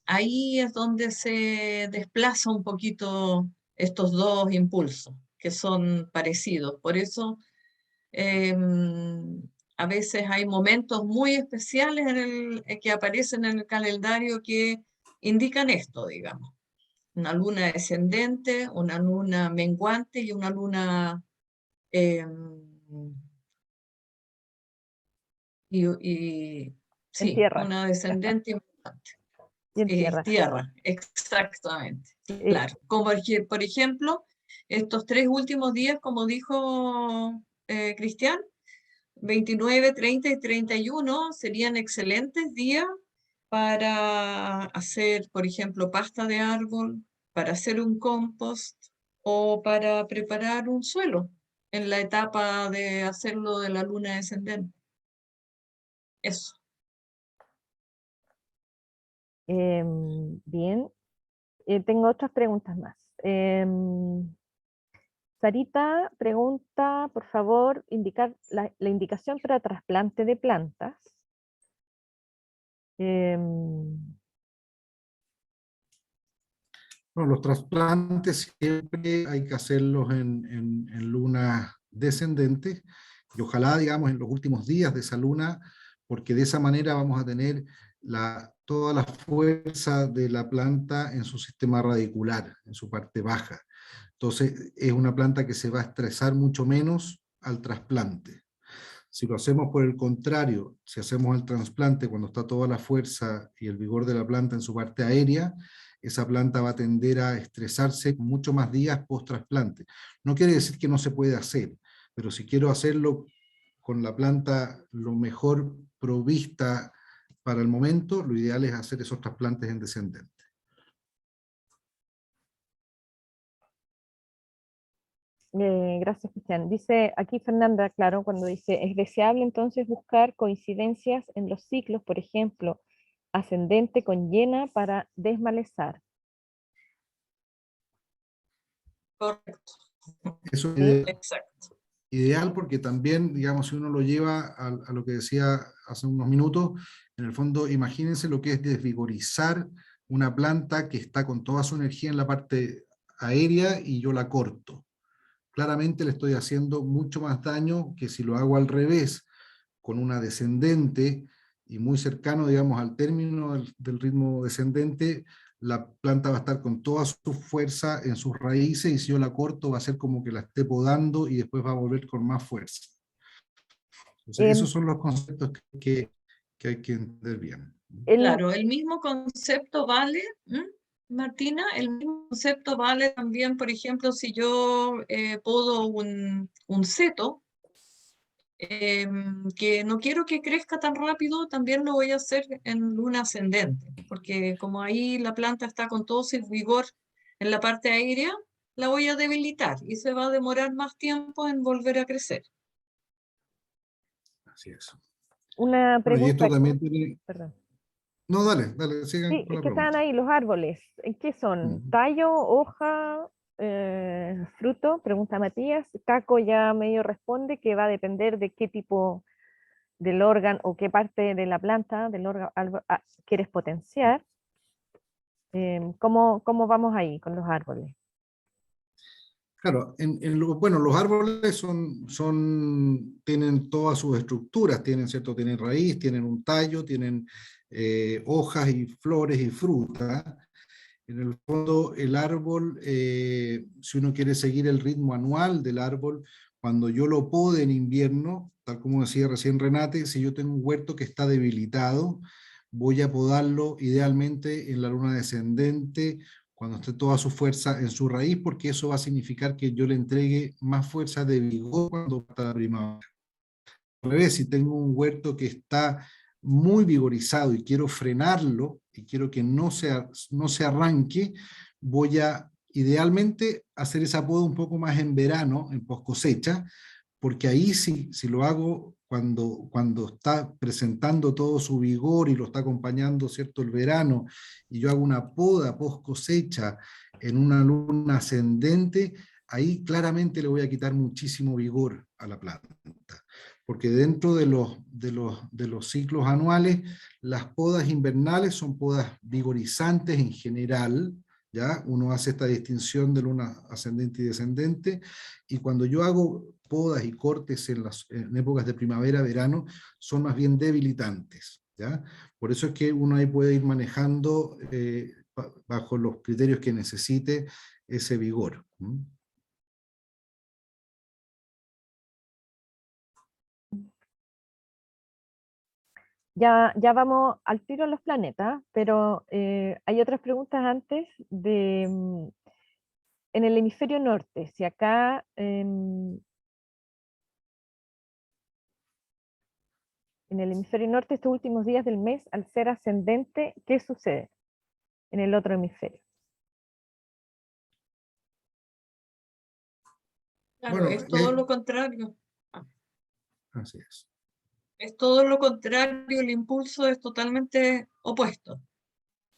ahí es donde se desplaza un poquito estos dos impulsos, que son parecidos. Por eso, a veces hay momentos muy especiales que aparecen en el calendario que indican esto, digamos. Una luna descendente, una luna menguante y una luna... sí, tierra. una descendente y menguante. y en tierra. Tierra, exactamente. Claro. Como por ejemplo, estos 3 últimos días, como dijo Cristian, 29, 30 y 31 serían excelentes días para hacer, por ejemplo, pasta de árbol, para hacer un compost o para preparar un suelo en la etapa de hacerlo de la luna descendente. Eso. Bien, tengo otras preguntas más. Sarita pregunta, por favor, indicar la indicación para trasplante de plantas. Bueno, los trasplantes siempre hay que hacerlos en lunas descendentes, y ojalá, digamos, en los últimos días de esa luna, porque de esa manera vamos a tener toda la fuerza de la planta en su sistema radicular, en su parte baja. Entonces es una planta que se va a estresar mucho menos al trasplante. Si lo hacemos por el contrario, si hacemos el trasplante cuando está toda la fuerza y el vigor de la planta en su parte aérea, esa planta va a tender a estresarse mucho más días post-trasplante. No quiere decir que no se puede hacer, pero si quiero hacerlo con la planta lo mejor provista para el momento, lo ideal es hacer esos trasplantes en descendente. Gracias, Cristian. Dice aquí Fernanda, claro, cuando dice, es deseable entonces buscar coincidencias en los ciclos, por ejemplo, ascendente con llena para desmalezar. Correcto. Eso es Exacto. ideal porque también, digamos, si uno lo lleva a lo que decía hace unos minutos, en el fondo, imagínense lo que es desvigorizar una planta que está con toda su energía en la parte aérea y yo la corto. Claramente le estoy haciendo mucho más daño que si lo hago al revés, con una descendente y muy cercano, digamos, al término del ritmo descendente, la planta va a estar con toda su fuerza en sus raíces, y si yo la corto va a ser como que la esté podando y después va a volver con más fuerza. Entonces, esos son los conceptos que hay que entender bien. Claro, el mismo concepto vale, Martina, el mismo concepto vale también, por ejemplo, si yo podo un seto, que no quiero que crezca tan rápido, también lo voy a hacer en luna ascendente, porque como ahí la planta está con todo su vigor en la parte aérea, la voy a debilitar y se va a demorar más tiempo en volver a crecer. Así es. Una Bueno, y pregunta. esto también tiene... Perdón. No, dale, sigan Sí, con es la que estaban pregunta. ahí los árboles. ¿En qué son? ¿Tallo, hoja, fruto? Pregunta Matías. Caco ya medio responde que va a depender de qué tipo del órgano o qué parte de la planta del órgano quieres potenciar. ¿Cómo vamos ahí con los árboles? Claro, bueno, los árboles tienen todas sus estructuras, ¿cierto? Tienen raíz, tienen un tallo, tienen hojas y flores y frutas. En el fondo, el árbol, si uno quiere seguir el ritmo anual del árbol, cuando yo lo pode en invierno, tal como decía recién Renate, si yo tengo un huerto que está debilitado, voy a podarlo idealmente en la luna descendente, cuando esté toda su fuerza en su raíz, porque eso va a significar que yo le entregue más fuerza de vigor cuando está la primavera. Al revés, si tengo un huerto que está muy vigorizado y quiero frenarlo, y quiero que no se arranque, voy a idealmente hacer esa poda un poco más en verano, en post cosecha, porque ahí sí, si lo hago cuando está presentando todo su vigor y lo está acompañando, ¿cierto?, el verano, y yo hago una poda post cosecha en una luna ascendente, ahí claramente le voy a quitar muchísimo vigor a la planta. Porque dentro de los ciclos anuales, las podas invernales son podas vigorizantes en general, ¿ya? Uno hace esta distinción de luna ascendente y descendente, y cuando yo hago podas y cortes en épocas de primavera, verano, son más bien debilitantes, ¿ya? Por eso es que uno ahí puede ir manejando bajo los criterios que necesite ese vigor. Ya vamos al tiro a los planetas, pero hay otras preguntas antes en el hemisferio norte. Si acá en el hemisferio norte, estos últimos días del mes, al ser ascendente, ¿qué sucede en el otro hemisferio? Claro, Bueno, es todo lo contrario. así es. Es todo lo contrario, el impulso es totalmente opuesto.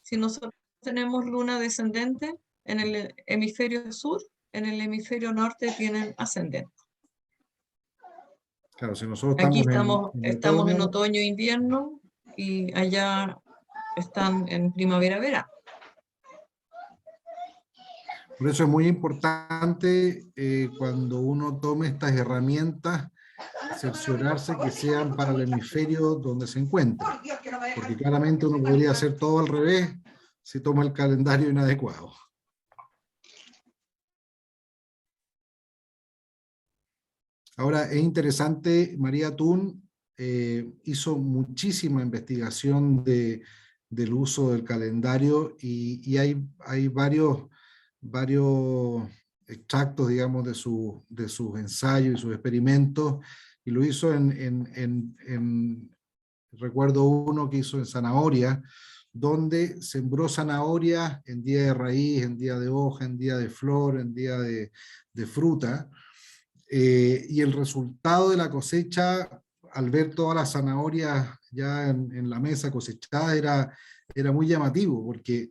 Si nosotros tenemos luna descendente en el hemisferio sur, en el hemisferio norte tienen ascendente. Claro, si nosotros Aquí estamos estamos en otoño, otoño e invierno y allá están en primavera-verano. por eso es muy importante cuando uno tome estas herramientas, cerciorarse que sean para el hemisferio donde se encuentra, porque claramente uno podría hacer todo al revés si toma el calendario inadecuado. Ahora, es interesante, María Tun hizo muchísima investigación del uso del calendario y hay varios extractos, digamos, de sus ensayos y sus experimentos, y lo hizo recuerdo uno que hizo en zanahoria, donde sembró zanahorias en día de raíz, en día de hoja, en día de flor, en día de fruta, y el resultado de la cosecha, al ver todas las zanahorias ya en la mesa cosechadas, era muy llamativo, porque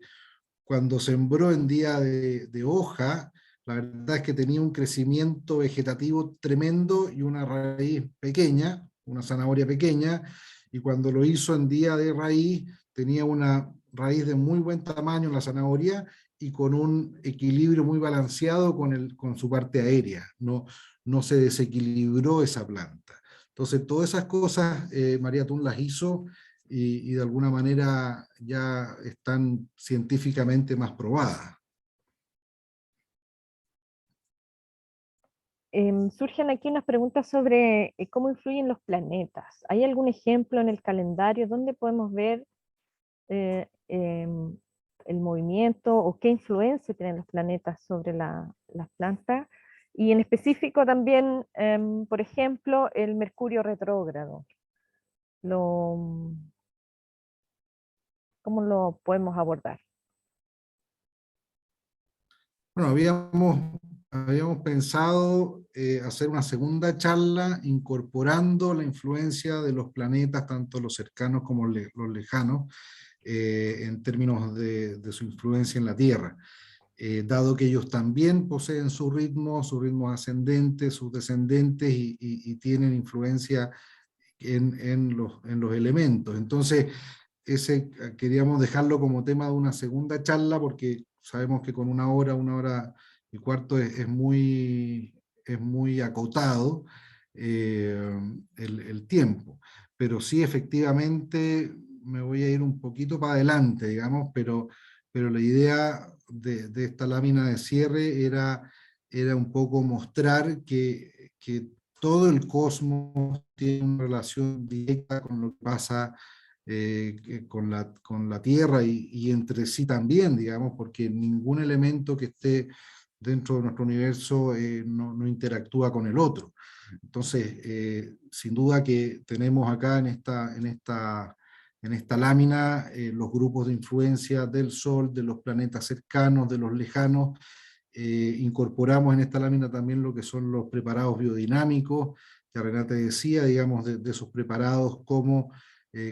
cuando sembró en día de hoja, la verdad es que tenía un crecimiento vegetativo tremendo y una raíz pequeña, una zanahoria pequeña, y cuando lo hizo en día de raíz, tenía una raíz de muy buen tamaño en la zanahoria y con un equilibrio muy balanceado con su parte aérea. No se desequilibró esa planta. Entonces, todas esas cosas María Tun las hizo y de alguna manera ya están científicamente más probadas. Surgen aquí unas preguntas sobre cómo influyen los planetas. ¿Hay algún ejemplo en el calendario donde podemos ver el movimiento o qué influencia tienen los planetas sobre las plantas? Y en específico también, por ejemplo, el Mercurio retrógrado. ¿Cómo lo podemos abordar? Bueno, habíamos pensado hacer una segunda charla incorporando la influencia de los planetas, tanto los cercanos como los lejanos, en términos de su influencia en la Tierra. Dado que ellos también poseen sus ritmos ascendentes, sus descendentes, y tienen influencia en los elementos. Entonces, queríamos dejarlo como tema de una segunda charla, porque sabemos que con una hora y cuarto es muy acotado el tiempo. Pero sí, efectivamente, me voy a ir un poquito para adelante, digamos, pero la idea de esta lámina de cierre era un poco mostrar que todo el cosmos tiene una relación directa con lo que pasa con la Tierra y entre sí también, digamos, porque ningún elemento que esté dentro de nuestro universo no interactúa con el otro. Entonces, sin duda que tenemos acá en esta lámina los grupos de influencia del Sol, de los planetas cercanos, de los lejanos. Incorporamos en esta lámina también lo que son los preparados biodinámicos, que Renate decía, digamos, de esos preparados, cómo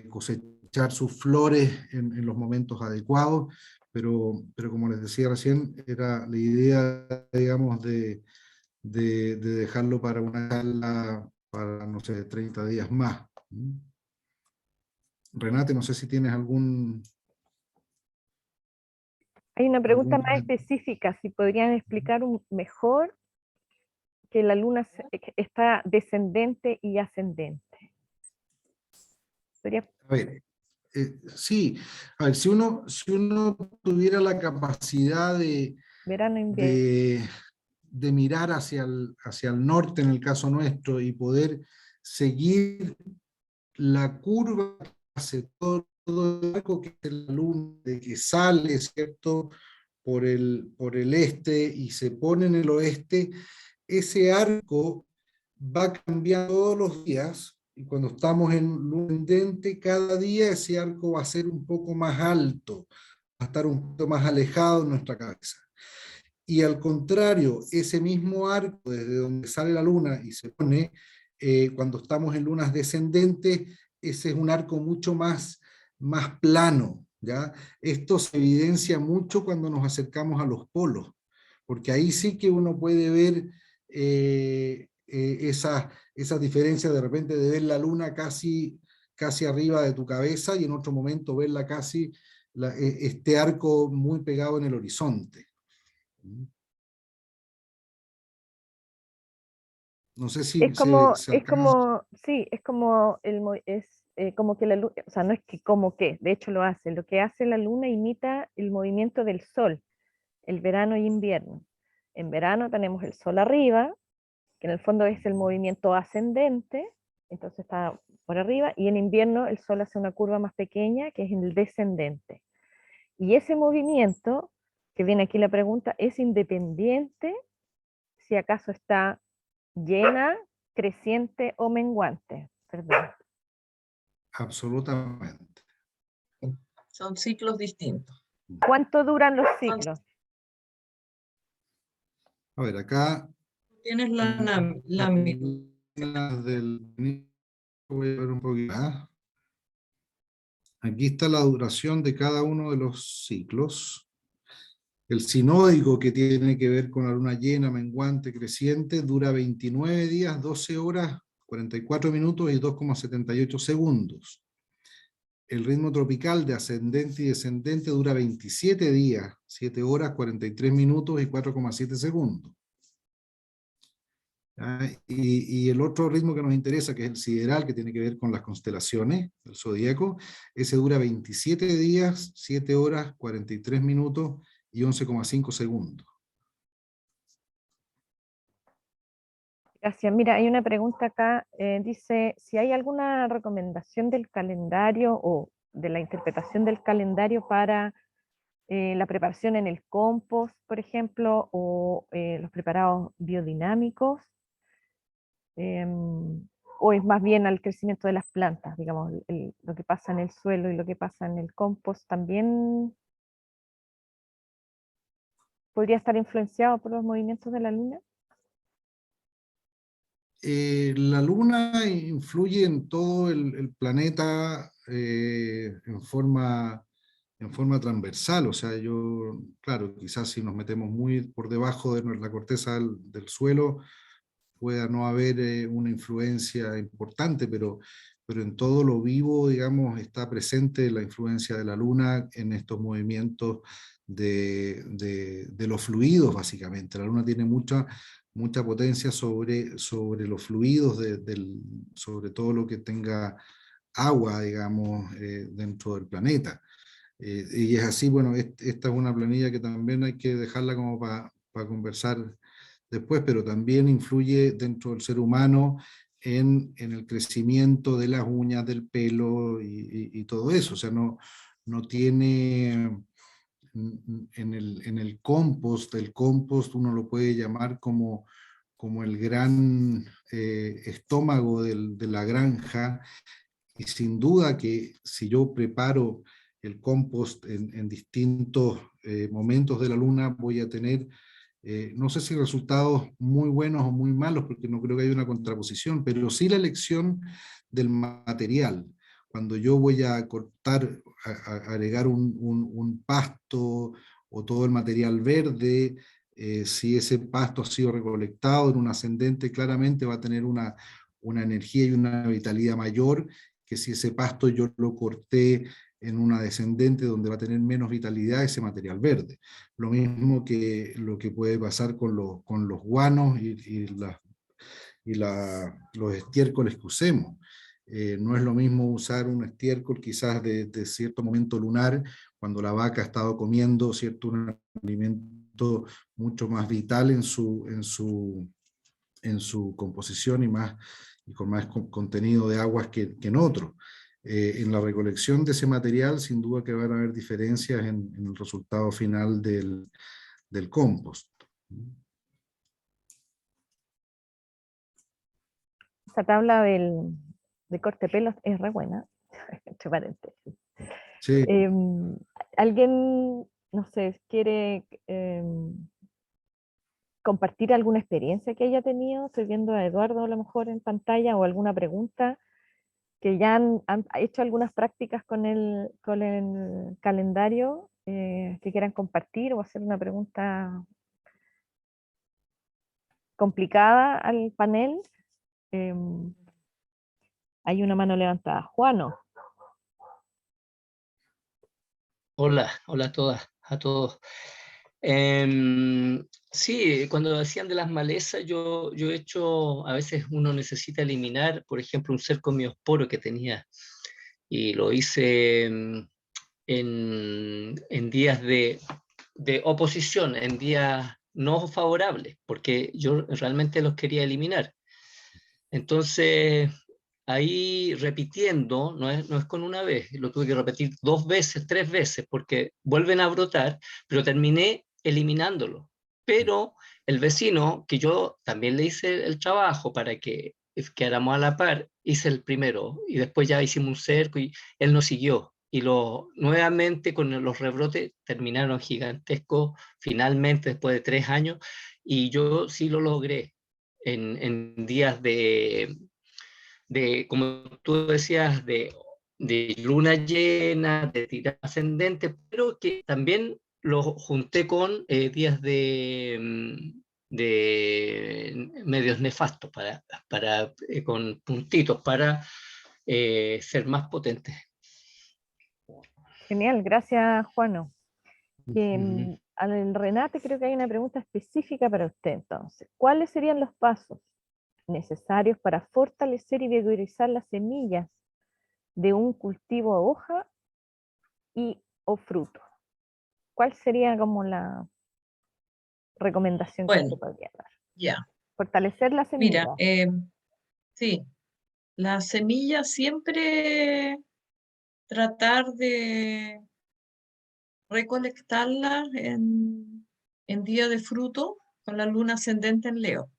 cosechar sus flores en los momentos adecuados, pero como les decía recién, era la idea, digamos, de dejarlo para una charla para, no sé, 30 días más. Renate, no sé si tienes algún... Hay una pregunta algún- más específica, si podrían explicar mejor que la luna está descendente y ascendente. ¿Podría? A ver, sí, a ver, si uno tuviera la capacidad Verano, invierno. de mirar hacia el norte, en el caso nuestro, y poder seguir la curva que hace todo el arco que es la luna, de que sale, ¿cierto?, por el este y se pone en el oeste, ese arco va cambiando todos los días, y cuando estamos en luna ascendente, cada día ese arco va a ser un poco más alto, va a estar un poco más alejado de nuestra cabeza. Y al contrario, ese mismo arco, desde donde sale la luna y se pone, cuando estamos en lunas descendentes, ese es un arco mucho más plano, ¿ya? Esto se evidencia mucho cuando nos acercamos a los polos, porque ahí sí que uno puede ver esa diferencia de repente de ver la luna casi arriba de tu cabeza y en otro momento verla casi, este arco muy pegado en el horizonte. No sé si Es como, se alcanza. sí, es como como que la luna, o sea, no es que como que, de hecho lo hace. Lo que hace la luna imita el movimiento del sol, el verano y invierno. En verano tenemos el sol arriba, que en el fondo es el movimiento ascendente, entonces está por arriba, y en invierno el sol hace una curva más pequeña, que es el descendente. Y ese movimiento, que viene aquí la pregunta, es independiente si acaso está llena, creciente o menguante. Perdón. Absolutamente. Son ciclos distintos. ¿Cuánto duran los ciclos? A ver, acá Tienes la voy a ver un poquito más. Aquí está la duración de cada uno de los ciclos. El sinódico, que tiene que ver con la luna llena, menguante, creciente, dura 29 días, 12 horas, 44 minutos y 2,78 segundos. El ritmo tropical de ascendente y descendente dura 27 días, 7 horas, 43 minutos y 4,7 segundos. Y el otro ritmo que nos interesa, que es el sideral, que tiene que ver con las constelaciones del zodíaco, ese dura 27 días, 7 horas, 43 minutos y 11,5 segundos. Gracias. Mira, hay una pregunta acá, dice, si hay alguna recomendación del calendario o de la interpretación del calendario para la preparación en el compost, por ejemplo, o los preparados biodinámicos, o es más bien al crecimiento de las plantas, digamos, lo que pasa en el suelo y lo que pasa en el compost también podría estar influenciado por los movimientos de la luna. La luna influye en todo el planeta en forma transversal, o sea, claro, quizás si nos metemos muy por debajo de la corteza del suelo, pueda no haber una influencia importante, pero en todo lo vivo, digamos, está presente la influencia de la luna en estos movimientos de los fluidos, básicamente. La luna tiene mucha potencia sobre los fluidos, sobre todo lo que tenga agua, digamos, dentro del planeta. Y es así, bueno, esta es una planilla que también hay que dejarla como para conversar después, pero también influye dentro del ser humano en el crecimiento de las uñas, del pelo y todo eso. O sea, no tiene... En el compost uno lo puede llamar como el gran estómago de la granja, y sin duda que si yo preparo el compost en distintos momentos de la luna, voy a tener, no sé si resultados muy buenos o muy malos, porque no creo que haya una contraposición, pero sí la elección del material. Cuando yo voy a cortar, a agregar un pasto o todo el material verde, si ese pasto ha sido recolectado en un ascendente, claramente va a tener una energía y una vitalidad mayor que si ese pasto yo lo corté en una descendente, donde va a tener menos vitalidad ese material verde. Lo mismo que lo que puede pasar con los guanos y los estiércoles que usemos. No es lo mismo usar un estiércol quizás de cierto momento lunar, cuando la vaca ha estado comiendo cierto un alimento mucho más vital en su composición y con más contenido de aguas que en otros. En la recolección de ese material, sin duda que van a haber diferencias en el resultado final del compost. Esta tabla de corte de pelos es re buena, entre paréntesis. Sí. ¿Alguien, no sé, quiere compartir alguna experiencia que haya tenido? Estoy viendo a Eduardo a lo mejor en pantalla, o alguna pregunta, que ya han hecho algunas prácticas con el calendario, que quieran compartir, o hacer una pregunta complicada al panel. Hay una mano levantada. Juano. Hola a todas, a todos. Sí, cuando decían de las malezas, yo he hecho, a veces uno necesita eliminar, por ejemplo, un cercomiosporo que tenía, y lo hice en días de oposición, en días no favorables, porque yo realmente los quería eliminar. Entonces, ahí repitiendo, no es con una vez, lo tuve que repetir 2 veces, 3 veces, porque vuelven a brotar, pero terminé eliminándolo. Pero el vecino, que yo también le hice el trabajo para que quedáramos a la par, hice el primero, y después ya hicimos un cerco, y él nos siguió. Y nuevamente con los rebrotes terminaron gigantescos, finalmente después de 3 años, y yo sí lo logré en días como tú decías, de luna llena, de tirada ascendente, pero que también lo junté con días de medios nefastos, con puntitos, para ser más potentes. Genial, gracias, Juano. Al Renate, creo que hay una pregunta específica para usted entonces. ¿Cuáles serían los pasos necesarios para fortalecer y vigorizar las semillas de un cultivo a hoja o fruto? ¿Cuál sería como la recomendación que se podría dar? Ya. Fortalecer la semilla. Mira, sí, la semilla siempre tratar de recolectarla en día de fruto con la luna ascendente en Leo.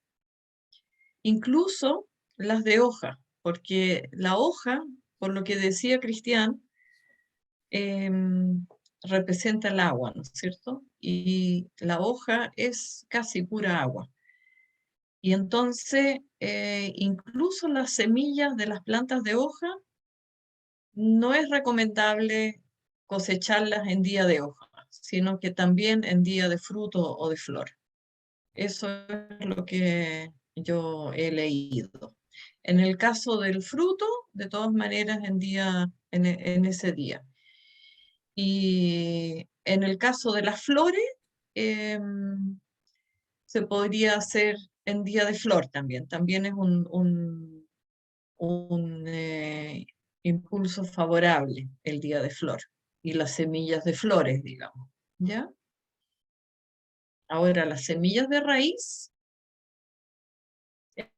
Incluso las de hoja, porque la hoja, por lo que decía Cristian, representa el agua, ¿no es cierto? Y la hoja es casi pura agua. Y entonces, incluso las semillas de las plantas de hoja, no es recomendable cosecharlas en día de hoja, sino que también en día de fruto o de flor. Eso es lo que yo he leído. En el caso del fruto, de todas maneras, en ese día. Y en el caso de las flores, se podría hacer en día de flor también. También es un impulso favorable el día de flor y las semillas de flores, digamos. ¿Ya? Ahora, las semillas de raíz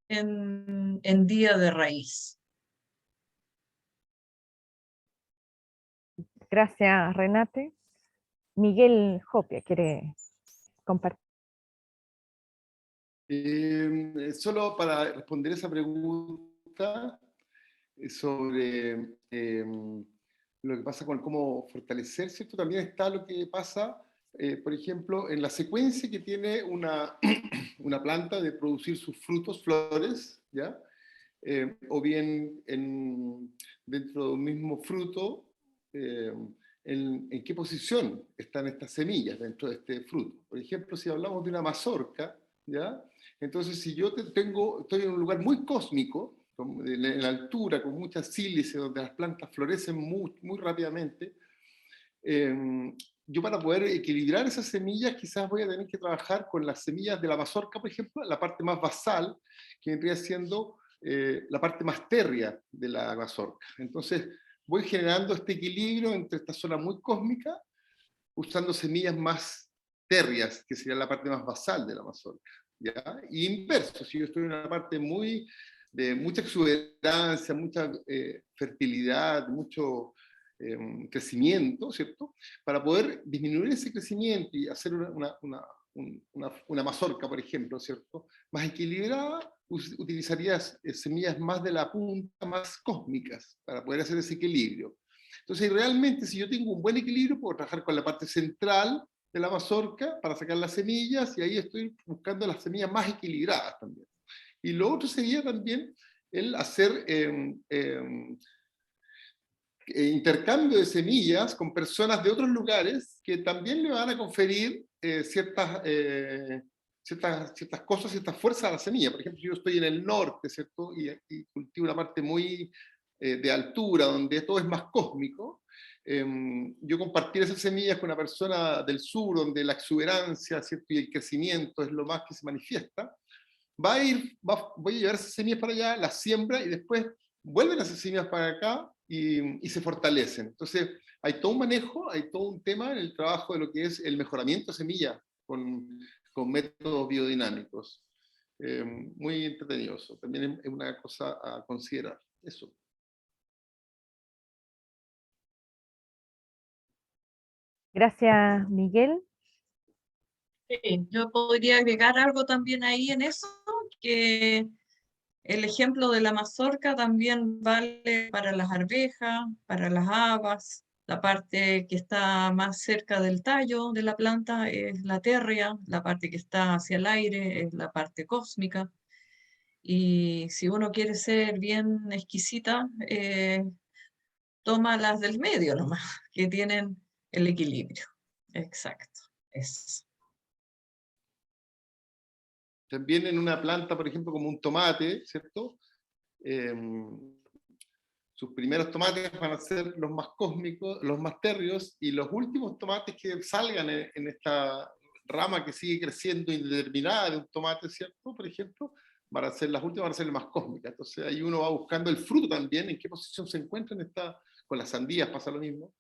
en día de raíz. Gracias, Renate. Miguel Jopia quiere compartir. Solo para responder esa pregunta sobre lo que pasa con cómo fortalecer, ¿cierto? También está lo que pasa, por ejemplo, en la secuencia que tiene una, una planta de producir sus frutos, flores, ¿ya? O bien dentro de un mismo fruto, en qué posición están estas semillas dentro de este fruto. Por ejemplo, si hablamos de una mazorca, ¿ya? Entonces, si yo estoy en un lugar muy cósmico, en la altura, con mucha sílice, donde las plantas florecen muy rápidamente, yo para poder equilibrar esas semillas quizás voy a tener que trabajar con las semillas de la mazorca, por ejemplo, la parte más basal, que vendría siendo la parte más térrea de la mazorca. Entonces voy generando este equilibrio entre esta zona muy cósmica, usando semillas más térreas, que sería la parte más basal de la mazorca, ¿ya? Y inverso, si yo estoy en una parte de mucha exuberancia, mucha fertilidad, mucho crecimiento, ¿cierto? Para poder disminuir ese crecimiento y hacer una mazorca, por ejemplo, ¿cierto? Más equilibrada, utilizarías semillas más de la punta, más cósmicas, para poder hacer ese equilibrio. Entonces, realmente, si yo tengo un buen equilibrio, puedo trabajar con la parte central de la mazorca para sacar las semillas, y ahí estoy buscando las semillas más equilibradas también. Y lo otro sería también el hacer intercambio de semillas con personas de otros lugares que también le van a conferir ciertas cosas, ciertas fuerzas a la semilla. Por ejemplo, yo estoy en el norte, ¿cierto? Y cultivo una parte muy de altura, donde todo es más cósmico. Yo compartir esas semillas con una persona del sur, donde la exuberancia, ¿cierto? Y el crecimiento es lo más que se manifiesta, voy a llevar esas semillas para allá, las siembra y después vuelven esas semillas para acá y se fortalecen. Entonces, hay todo un manejo, hay todo un tema en el trabajo de lo que es el mejoramiento de semillas con métodos biodinámicos. Muy entretenido. También es una cosa a considerar. Eso. Gracias, Miguel. Sí, yo podría agregar algo también ahí en eso, que el ejemplo de la mazorca también vale para las arvejas, para las habas. La parte que está más cerca del tallo de la planta es la térrea, la parte que está hacia el aire es la parte cósmica. Y si uno quiere ser bien exquisita, toma las del medio nomás, que tienen el equilibrio. Exacto. Es. También en una planta, por ejemplo, como un tomate, ¿cierto? Sus primeros tomates van a ser los más cósmicos, los más térreos, y los últimos tomates que salgan en esta rama que sigue creciendo indeterminada de un tomate, ¿cierto? Por ejemplo, las últimas van a ser las más cósmicas. Entonces ahí uno va buscando el fruto también, en qué posición se encuentra con las sandías pasa lo mismo,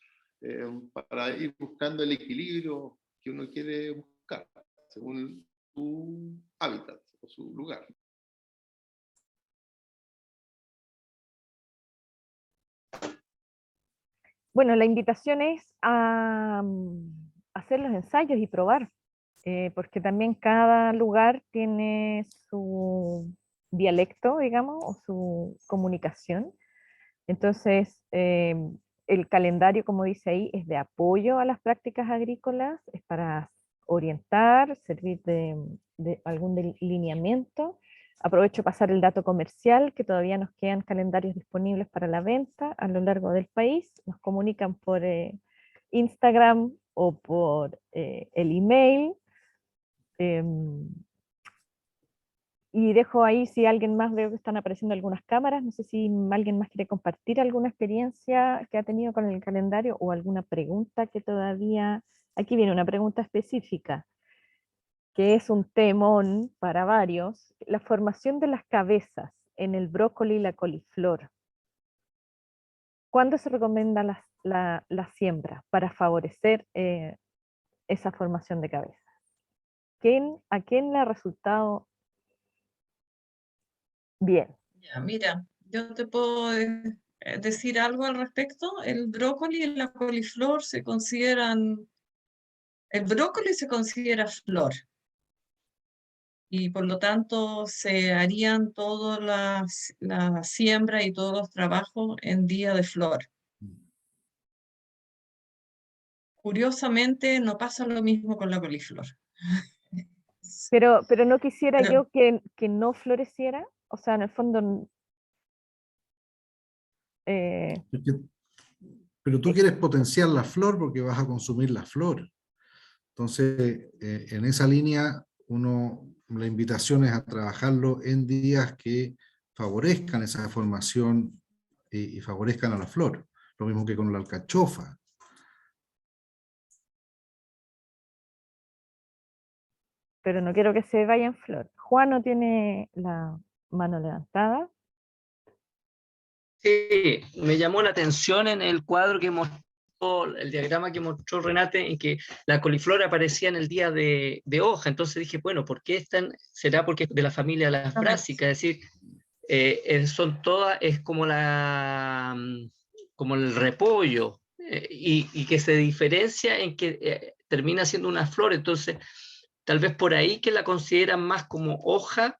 para ir buscando el equilibrio que uno quiere buscar, según su hábitat o su lugar. Bueno, la invitación es a hacer los ensayos y probar, porque también cada lugar tiene su dialecto, digamos, o su comunicación. Entonces, el calendario, como dice ahí, es de apoyo a las prácticas agrícolas, es para orientar, servir de algún lineamiento. Aprovecho para pasar el dato comercial, que todavía nos quedan calendarios disponibles para la venta a lo largo del país. Nos comunican por Instagram o por el email. Y dejo ahí si alguien más, veo que están apareciendo algunas cámaras, no sé si alguien más quiere compartir alguna experiencia que ha tenido con el calendario o alguna pregunta que todavía... Aquí viene una pregunta específica, que es un temón para varios, la formación de las cabezas en el brócoli y la coliflor. ¿Cuándo se recomienda la siembra para favorecer esa formación de cabezas? ¿A quién le ha resultado Bien. Ya, mira, yo te puedo decir algo al respecto. El brócoli y la coliflor se consideran, el brócoli se considera flor y por lo tanto se harían todas la siembra y todos los trabajos en día de flor. Curiosamente no pasa lo mismo con la coliflor. Pero no quisiera Pero- yo que no floreciera, o sea, en el fondo, Porque- Pero tú quieres potenciar la flor porque vas a consumir la flor. Entonces, en esa línea, la invitación es a trabajarlo en días que favorezcan esa formación y favorezcan a la flor. Lo mismo que con la alcachofa. pero no quiero que se vaya en flor. Juan no tiene la mano levantada. Sí, me llamó la atención en el cuadro que mostró, el diagrama que mostró Renate, en que la coliflor aparecía en el día de hoja. Entonces dije, bueno, ¿por qué están? ¿Será porque es de la familia de las brásicas? Es decir, son todas, es como como el repollo, y que se diferencia en que termina siendo una flor. Entonces, tal vez por ahí que la consideran más como hoja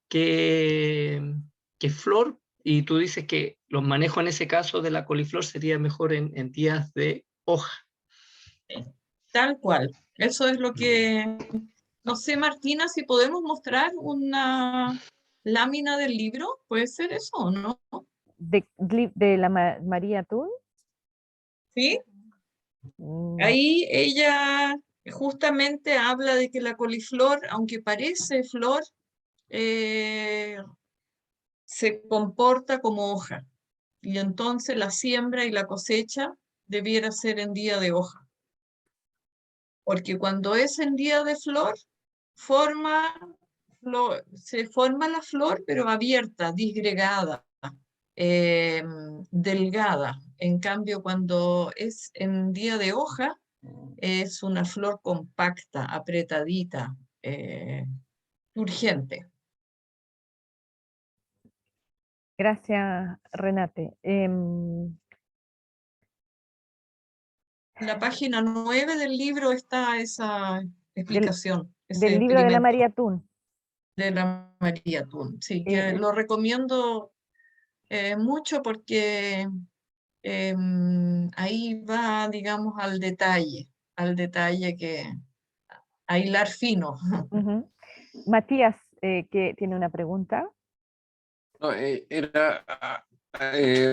que flor, y tú dices que los manejos en ese caso de la coliflor sería mejor en días de hoja. Tal cual. Eso es lo que... No sé, Martina, si podemos mostrar una lámina del libro. ¿Puede ser eso o no? De la María Tun. ¿Sí? Mm, Ahí ella justamente habla de que la coliflor, aunque parece flor, se comporta como hoja. Y entonces la siembra y la cosecha debiera ser en día de hoja. Porque cuando es en día de flor, se forma la flor, pero abierta, disgregada, delgada. En cambio, cuando es en día de hoja, es una flor compacta, apretadita, urgente. gracias, Renate. En la página 9 del libro está esa explicación, ese del libro de la experimento María Tun. de la María Thun. Sí, que lo recomiendo mucho porque ahí va, digamos, al detalle que a hilar fino. Ujú. Matías, que tiene una pregunta. No, era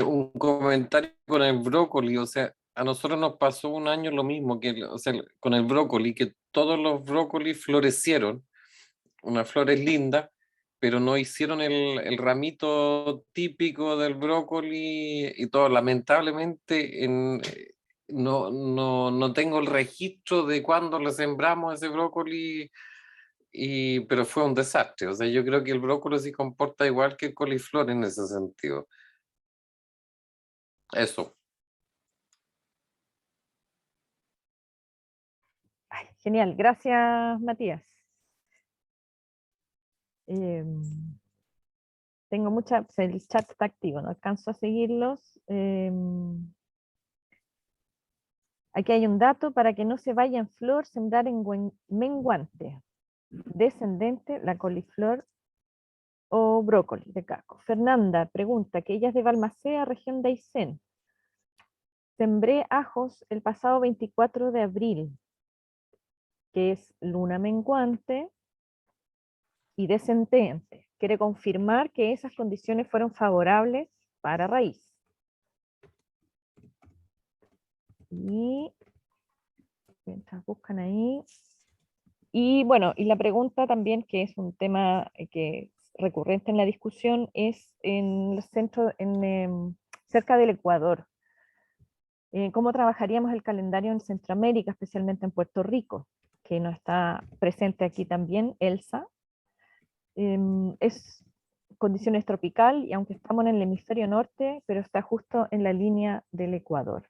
un comentario con el brócoli, o sea, a nosotros nos pasó un año lo mismo que, o sea, con el brócoli, que todos los brócolis florecieron, unas flores lindas, pero no hicieron el ramito típico del brócoli y todo. Lamentablemente no tengo el registro de cuándo le sembramos ese brócoli, pero fue un desastre. O sea, yo creo que el brócoli se comporta igual que el coliflor en ese sentido. Eso. Ay, genial, gracias, Matías. Tengo el chat está activo, no alcanzo a seguirlos. Aquí hay un dato: para que no se vaya en flor, sembrar en menguante, descendente, la coliflor o brócoli de caco. Fernanda pregunta, que ella es de Balmaceda, región de Aysén. Sembré ajos el pasado 24 de abril, que es luna menguante y descendente. Quiere confirmar que esas condiciones fueron favorables para raíz. Y mientras buscan ahí. Y bueno, y la pregunta también, que es un tema que recurrente en la discusión, es en el centro, cerca del Ecuador. ¿Cómo trabajaríamos el calendario en Centroamérica, especialmente en Puerto Rico, que no está presente aquí también, Elsa? Es condiciones tropical, y aunque estamos en el hemisferio norte, pero está justo en la línea del Ecuador.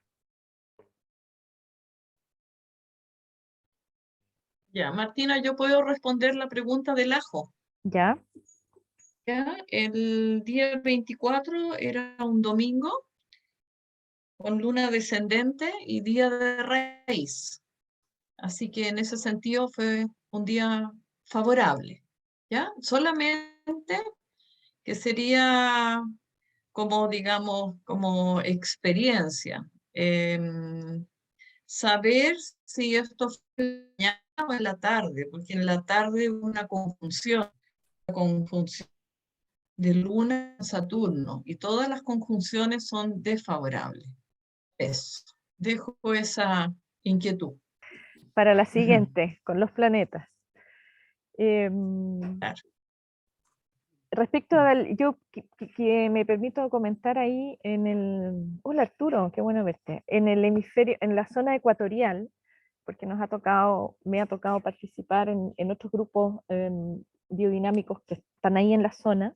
Ya, Martina, yo puedo responder la pregunta del ajo. ¿Ya? ¿ya? El día 24 era un domingo con luna descendente y día de raíz. Así que en ese sentido fue un día favorable, ¿ya? Solamente que sería como, digamos, como experiencia. Saber si esto fue mañana o en la tarde, porque en la tarde hubo una conjunción de Luna en Saturno, y todas las conjunciones son desfavorables. Eso, dejo esa inquietud. Para la siguiente, con los planetas. Em, Claro. Respecto al, yo que me permito comentar ahí en el, hola Arturo, qué bueno verte, en el hemisferio, en la zona ecuatorial, porque me ha tocado participar en otros grupos biodinámicos que están ahí en la zona,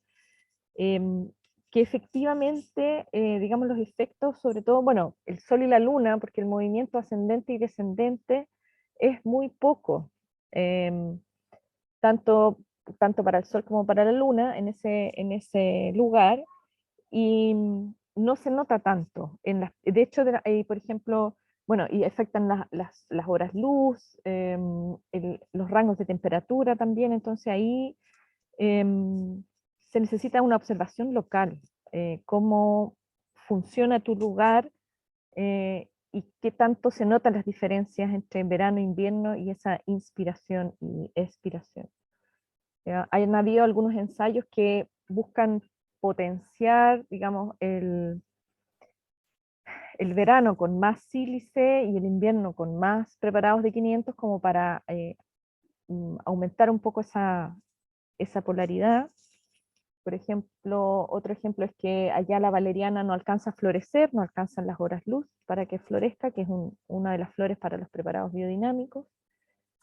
que efectivamente, digamos, los efectos, sobre todo, bueno, el Sol y la Luna, porque el movimiento ascendente y descendente es muy poco, tanto para el Sol como para la Luna en ese lugar, y no se nota tanto. De hecho, por ejemplo, bueno, y afectan las horas luz, los rangos de temperatura también, entonces ahí se necesita una observación local, cómo funciona tu lugar y qué tanto se notan las diferencias entre verano e invierno y esa inspiración y expiración. Han habido algunos ensayos que buscan potenciar, digamos, el verano con más sílice y el invierno con más preparados de 500 como para aumentar un poco esa polaridad. Por ejemplo, otro ejemplo es que allá la valeriana no alcanza a florecer, no alcanzan las horas luz para que florezca, que es una de las flores para los preparados biodinámicos.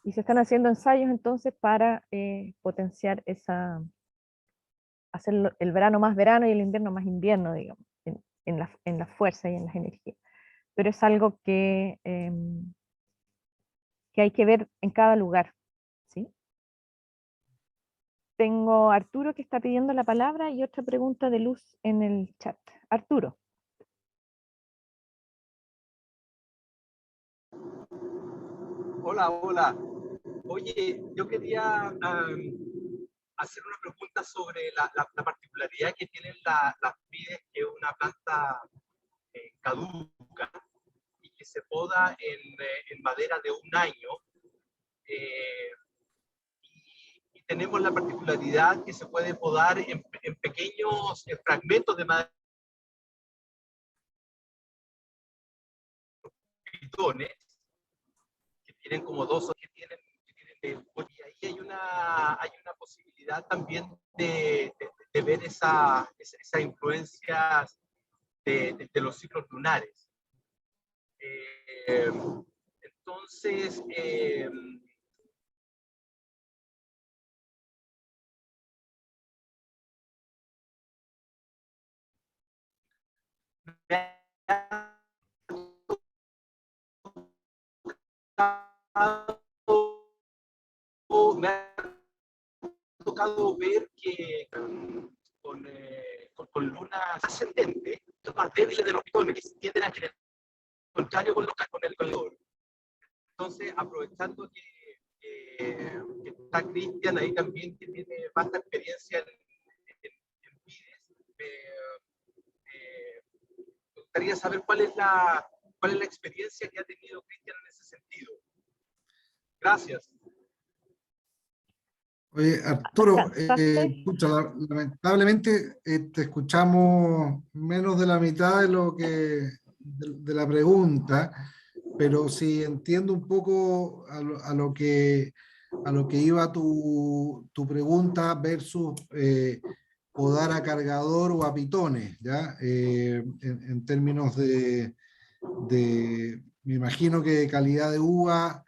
Y se están haciendo ensayos entonces para potenciar hacer el verano más verano y el invierno más invierno, digamos, en la fuerza y en las energías. Pero es algo que hay que ver en cada lugar, ¿sí? Tengo a Arturo que está pidiendo la palabra y otra pregunta de Luz en el chat. Arturo. Hola, hola. Oye, yo quería hacer una pregunta sobre la particularidad que tienen las vides, que es una planta caduca y que se poda en madera de un año. Y tenemos la particularidad que se puede podar en pequeños fragmentos de madera, pitones, que tienen como dos, que tienen y ahí hay una posibilidad también de ver esa influencia de los ciclos lunares. Entonces, me ha tocado ver que con lunas ascendentes, los más débiles de los pitones tienden a generar contrario con el calor. Entonces, aprovechando que está Cristian ahí también, que tiene vasta experiencia en vides, me gustaría saber cuál es la experiencia que ha tenido Cristian en ese sentido. Gracias. Oye, Arturo, escucha, lamentablemente te escuchamos menos de la mitad de lo que de la pregunta, pero sí entiendo un poco a lo que iba tu pregunta versus podar a cargador o a pitones, ¿ya? En términos me imagino que de calidad de uva.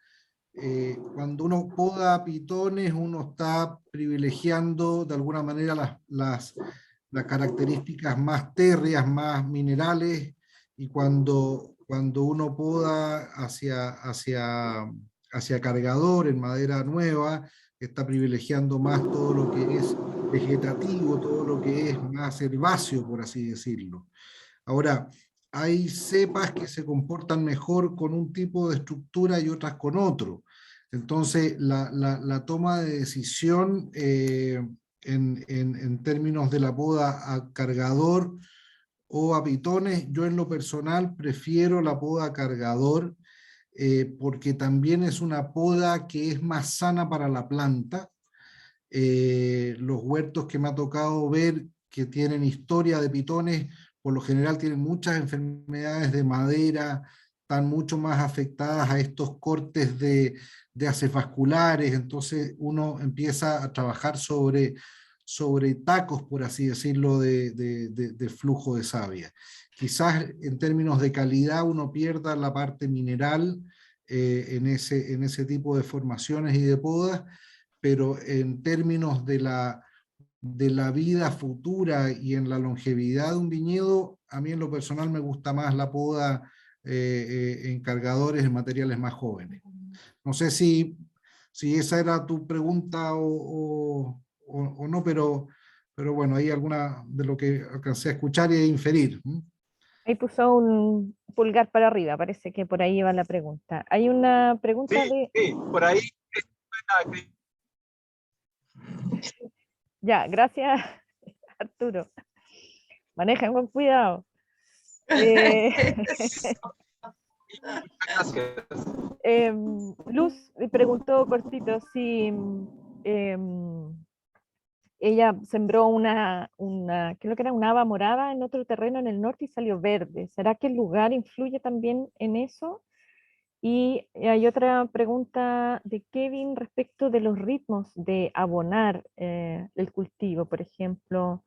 Cuando uno poda pitones, uno está privilegiando de alguna manera las características más térreas, más minerales, y cuando uno poda hacia cargador en madera nueva, está privilegiando más todo lo que es vegetativo, todo lo que es más herbáceo, por así decirlo. Ahora, hay cepas que se comportan mejor con un tipo de estructura y otras con otro. Entonces, la toma de decisión en términos de la poda a cargador o a pitones, yo en lo personal prefiero la poda a cargador, porque también es una poda que es más sana para la planta. Los huertos que me ha tocado ver que tienen historia de pitones, por lo general tienen muchas enfermedades de madera, están mucho más afectadas a estos cortes de haces vasculares, entonces uno empieza a trabajar sobre tacos, por así decirlo, de flujo de savia. Quizás en términos de calidad uno pierda la parte mineral en ese tipo de formaciones y de podas, pero en términos de la vida futura y en la longevidad de un viñedo, a mí en lo personal me gusta más la poda en cargadores en materiales más jóvenes. No sé si esa era tu pregunta o no, pero bueno, hay alguna de lo que alcancé a escuchar y a inferir. Ahí puso un pulgar para arriba, parece que por ahí va la pregunta. Hay una pregunta de... Sí, por ahí. Ya, gracias, Arturo. Manejen con cuidado. Luz preguntó cortito si ella sembró creo que era una haba morada en otro terreno en el norte y salió verde. ¿Será que el lugar influye también en eso? Y hay otra pregunta de Kevin respecto de los ritmos de abonar el cultivo. Por ejemplo,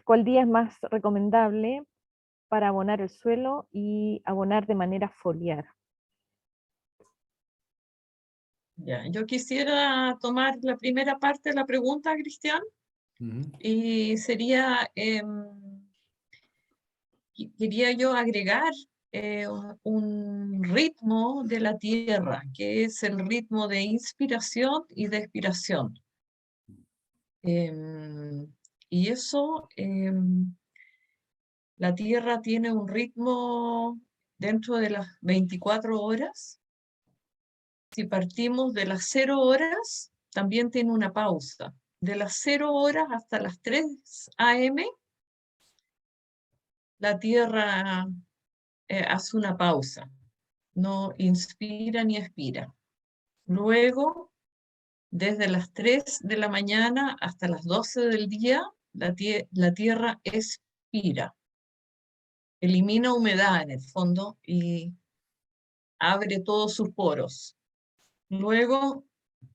¿cuál día es más recomendable para abonar el suelo y abonar de manera foliar? Ya, yo quisiera tomar la primera parte de la pregunta, Cristian, y sería, quería yo agregar un ritmo de la tierra, que es el ritmo de inspiración y de expiración. Y eso, la tierra tiene un ritmo dentro de las 24 horas. Si partimos de las 0 horas, también tiene una pausa. De las 0 horas hasta las 3 AM, la tierra hace una pausa. No inspira ni expira. Luego, desde las 3 de la mañana hasta las 12 del día, la tierra expira. Elimina humedad en el fondo y abre todos sus poros. Luego,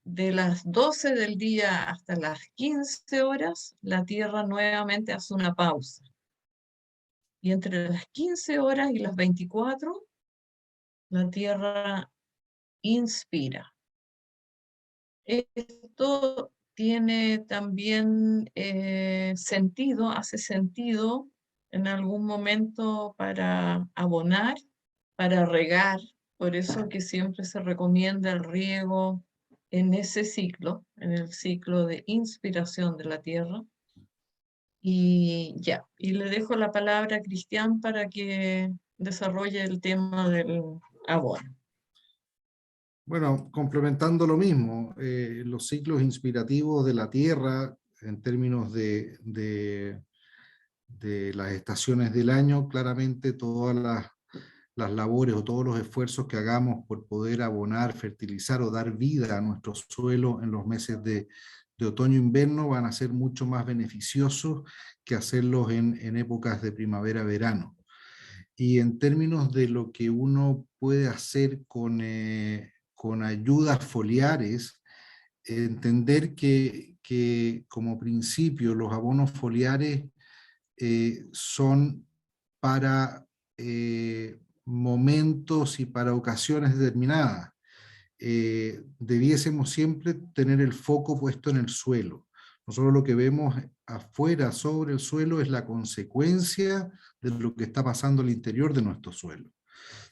de las 12 del día hasta las 15 horas, la Tierra nuevamente hace una pausa. Y entre las 15 horas y las 24, la Tierra inspira. Esto tiene también sentido, hace sentido en algún momento para abonar, para regar. Por eso que siempre se recomienda el riego en ese ciclo, en el ciclo de inspiración de la tierra. Y ya, y le dejo la palabra a Cristian para que desarrolle el tema del abono. Bueno, complementando lo mismo, los ciclos inspirativos de la Tierra en términos de las estaciones del año, claramente todas las labores o todos los esfuerzos que hagamos por poder abonar, fertilizar o dar vida a nuestro suelo en los meses de otoño-invierno van a ser mucho más beneficiosos que hacerlos en épocas de primavera-verano. Y en términos de lo que uno puede hacer con ayudas foliares, entender que como principio los abonos foliares son para momentos y para ocasiones determinadas. Debiésemos siempre tener el foco puesto en el suelo. Nosotros lo que vemos afuera sobre el suelo es la consecuencia de lo que está pasando al interior de nuestro suelo.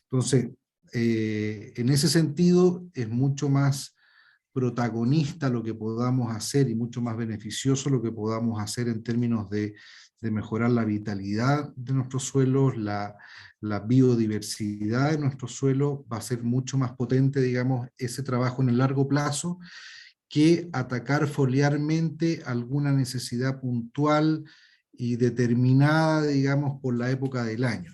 Entonces, en ese sentido es mucho más protagonista lo que podamos hacer y mucho más beneficioso lo que podamos hacer en términos de mejorar la vitalidad de nuestros suelos, la biodiversidad de nuestros suelos, va a ser mucho más potente, digamos, ese trabajo en el largo plazo, que atacar foliarmente alguna necesidad puntual y determinada, digamos, por la época del año.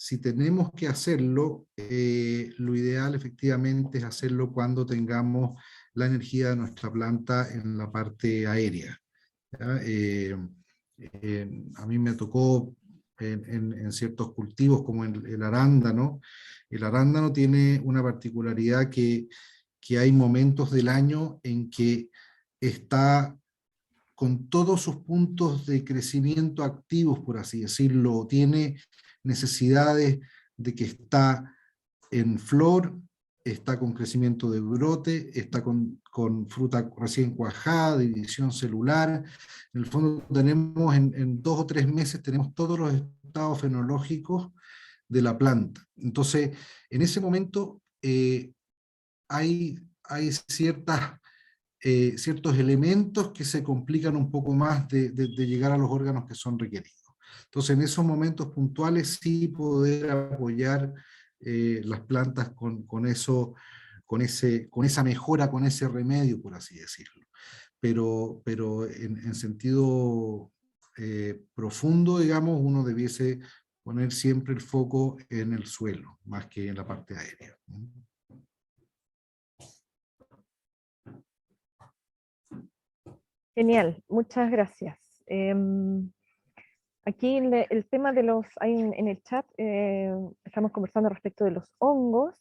Si tenemos que hacerlo, lo ideal efectivamente es hacerlo cuando tengamos la energía de nuestra planta en la parte aérea. A mí me tocó en ciertos cultivos como el arándano. El arándano tiene una particularidad que hay momentos del año en que está con todos sus puntos de crecimiento activos, por así decirlo, tiene necesidades de que está en flor, está con crecimiento de brote, está con fruta recién cuajada, división celular. En el fondo tenemos en 2 o 3 meses tenemos todos los estados fenológicos de la planta. Entonces, en ese momento hay ciertos elementos que se complican un poco más de llegar a los órganos que son requeridos. Entonces, en esos momentos puntuales sí poder apoyar las plantas con esa mejora, con ese remedio, por así decirlo. Pero en sentido profundo, digamos, uno debiese poner siempre el foco en el suelo, más que en la parte aérea. Genial, muchas gracias. Aquí el tema de los, hay en el chat, estamos conversando respecto de los hongos,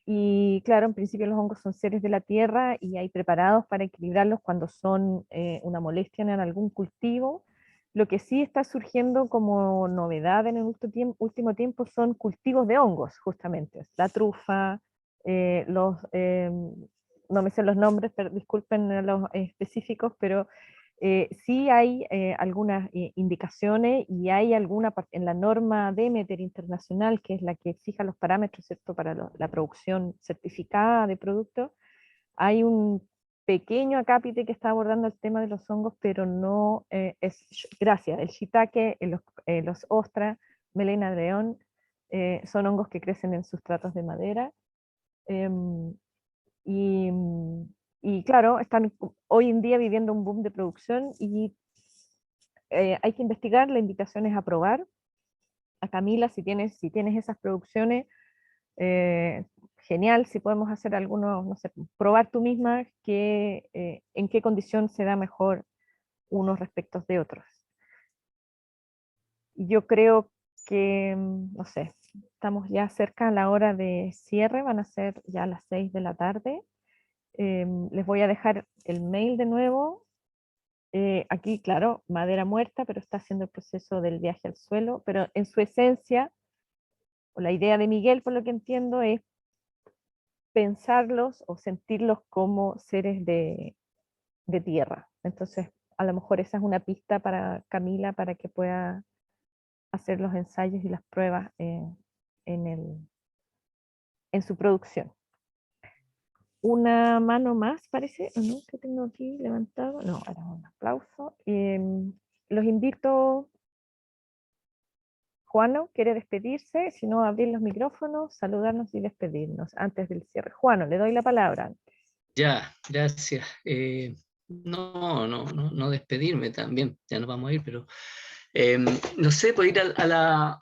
y claro, en principio los hongos son seres de la tierra y hay preparados para equilibrarlos cuando son una molestia en algún cultivo. Lo que sí está surgiendo como novedad en el último tiempo son cultivos de hongos, justamente. La trufa, no me sé los nombres, pero disculpen los específicos, pero sí hay algunas indicaciones y hay alguna en la norma Demeter internacional, que es la que fija los parámetros, ¿cierto?, para la producción certificada de productos. Hay un pequeño acápite que está abordando el tema de los hongos, pero no es, gracias, el shiitake, los ostras, melena de león, son hongos que crecen en sustratos de madera, y claro, están hoy en día viviendo un boom de producción y hay que investigar. La invitación es a probar. A Camila, si tienes esas producciones, genial. Si podemos hacer algunos, no sé, probar tú misma en qué condición se da mejor unos respecto de otros. Yo creo que, no sé, estamos ya cerca a la hora de cierre, van a ser ya las 6 de la tarde. Les voy a dejar el mail de nuevo. Aquí, claro, madera muerta, pero está haciendo el proceso del viaje al suelo, pero en su esencia, o la idea de Miguel, por lo que entiendo, es pensarlos o sentirlos como seres de tierra. Entonces, a lo mejor esa es una pista para Camila para que pueda hacer los ensayos y las pruebas en su producción. Una mano más, parece, ¿no?, que tengo aquí levantado. No, ahora un aplauso. Los invito. Juano, ¿quiere despedirse? Si no, abrir los micrófonos, saludarnos y despedirnos antes del cierre. Juano, le doy la palabra. Ya, gracias. No despedirme también, ya nos vamos a ir, pero no sé, por ir a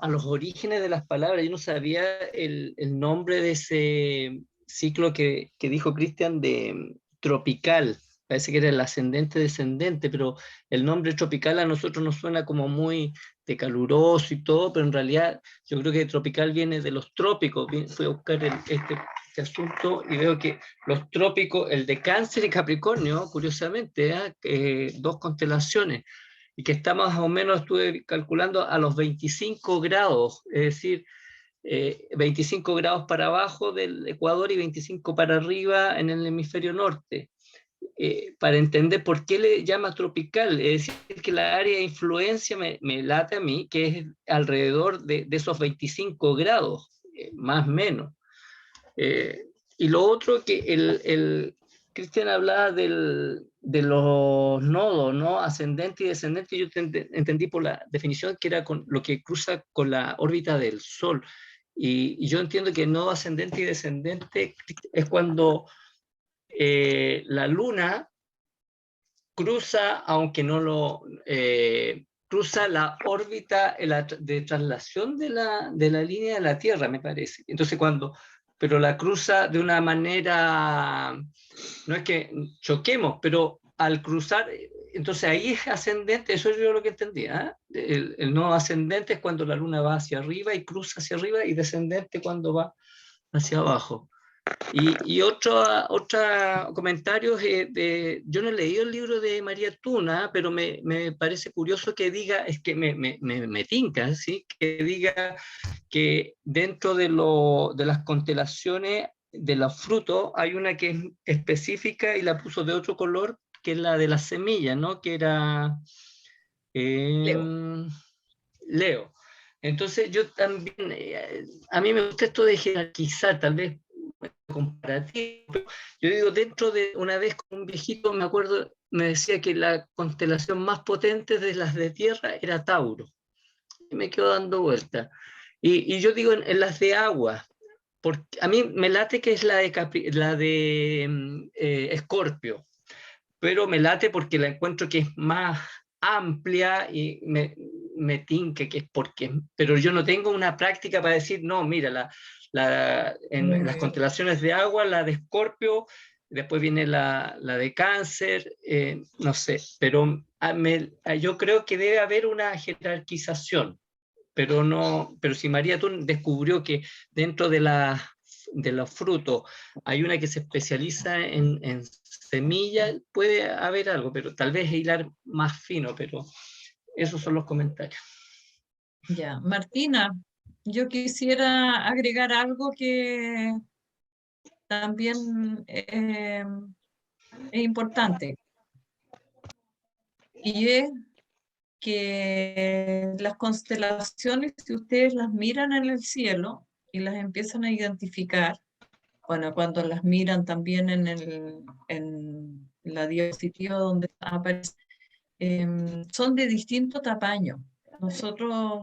los orígenes de las palabras. Yo no sabía el nombre de ese ciclo que dijo Cristian de tropical. Parece que era el ascendente-descendente, pero el nombre tropical a nosotros nos suena como muy de caluroso y todo, pero en realidad yo creo que tropical viene de los trópicos. Fui a buscar este asunto y veo que los trópicos, el de Cáncer y Capricornio, curiosamente, 2 constelaciones, y que está más o menos, estuve calculando, a los 25 grados, es decir, 25 grados para abajo del Ecuador y 25 para arriba en el hemisferio norte. Para entender por qué le llama tropical, es decir, que la área de influencia me late a mí, que es alrededor de esos 25 grados, más o menos. y lo otro que Cristian hablaba de los nodos, ¿no? Ascendente y descendente. Yo entendí por la definición que era con lo que cruza con la órbita del Sol. Y yo entiendo que el nodo ascendente y descendente es cuando la Luna cruza, aunque no lo... cruza la órbita de traslación de la línea de la Tierra, me parece. Entonces pero la cruza de una manera, no es que choquemos, pero al cruzar, entonces ahí es ascendente, eso es yo lo que entendía. El no ascendente es cuando la Luna va hacia arriba y cruza hacia arriba, y descendente cuando va hacia abajo. Y otro comentario, yo no he leído el libro de María Tuna, pero me parece curioso que diga, es que me tinca, ¿sí? Que diga que dentro de las constelaciones de los frutos hay una que es específica y la puso de otro color, que es la de las semillas, ¿no? Que era Leo. Entonces yo también, a mí me gusta esto de jerarquizar, tal vez comparativo. Yo digo, dentro de una vez con un viejito, me acuerdo, me decía que la constelación más potente de las de tierra era Tauro. Y me quedo dando vuelta. Y yo digo en las de agua, porque a mí me late que es la de Escorpio, pero me late porque la encuentro que es más amplia y me tinque que es porque, pero yo no tengo una práctica para decir, no, mira, en las constelaciones de agua, la de Escorpio, después viene la de Cáncer, no sé, pero yo creo que debe haber una jerarquización, pero si María tú descubrió que dentro de los frutos hay una que se especializa en semillas, puede haber algo, pero tal vez hilar más fino, pero esos son los comentarios. Ya, Martina, yo quisiera agregar algo que también es importante, y es que las constelaciones, si ustedes las miran en el cielo y las empiezan a identificar, bueno, cuando las miran también en la diapositiva donde aparece, son de distinto tamaño. Nosotros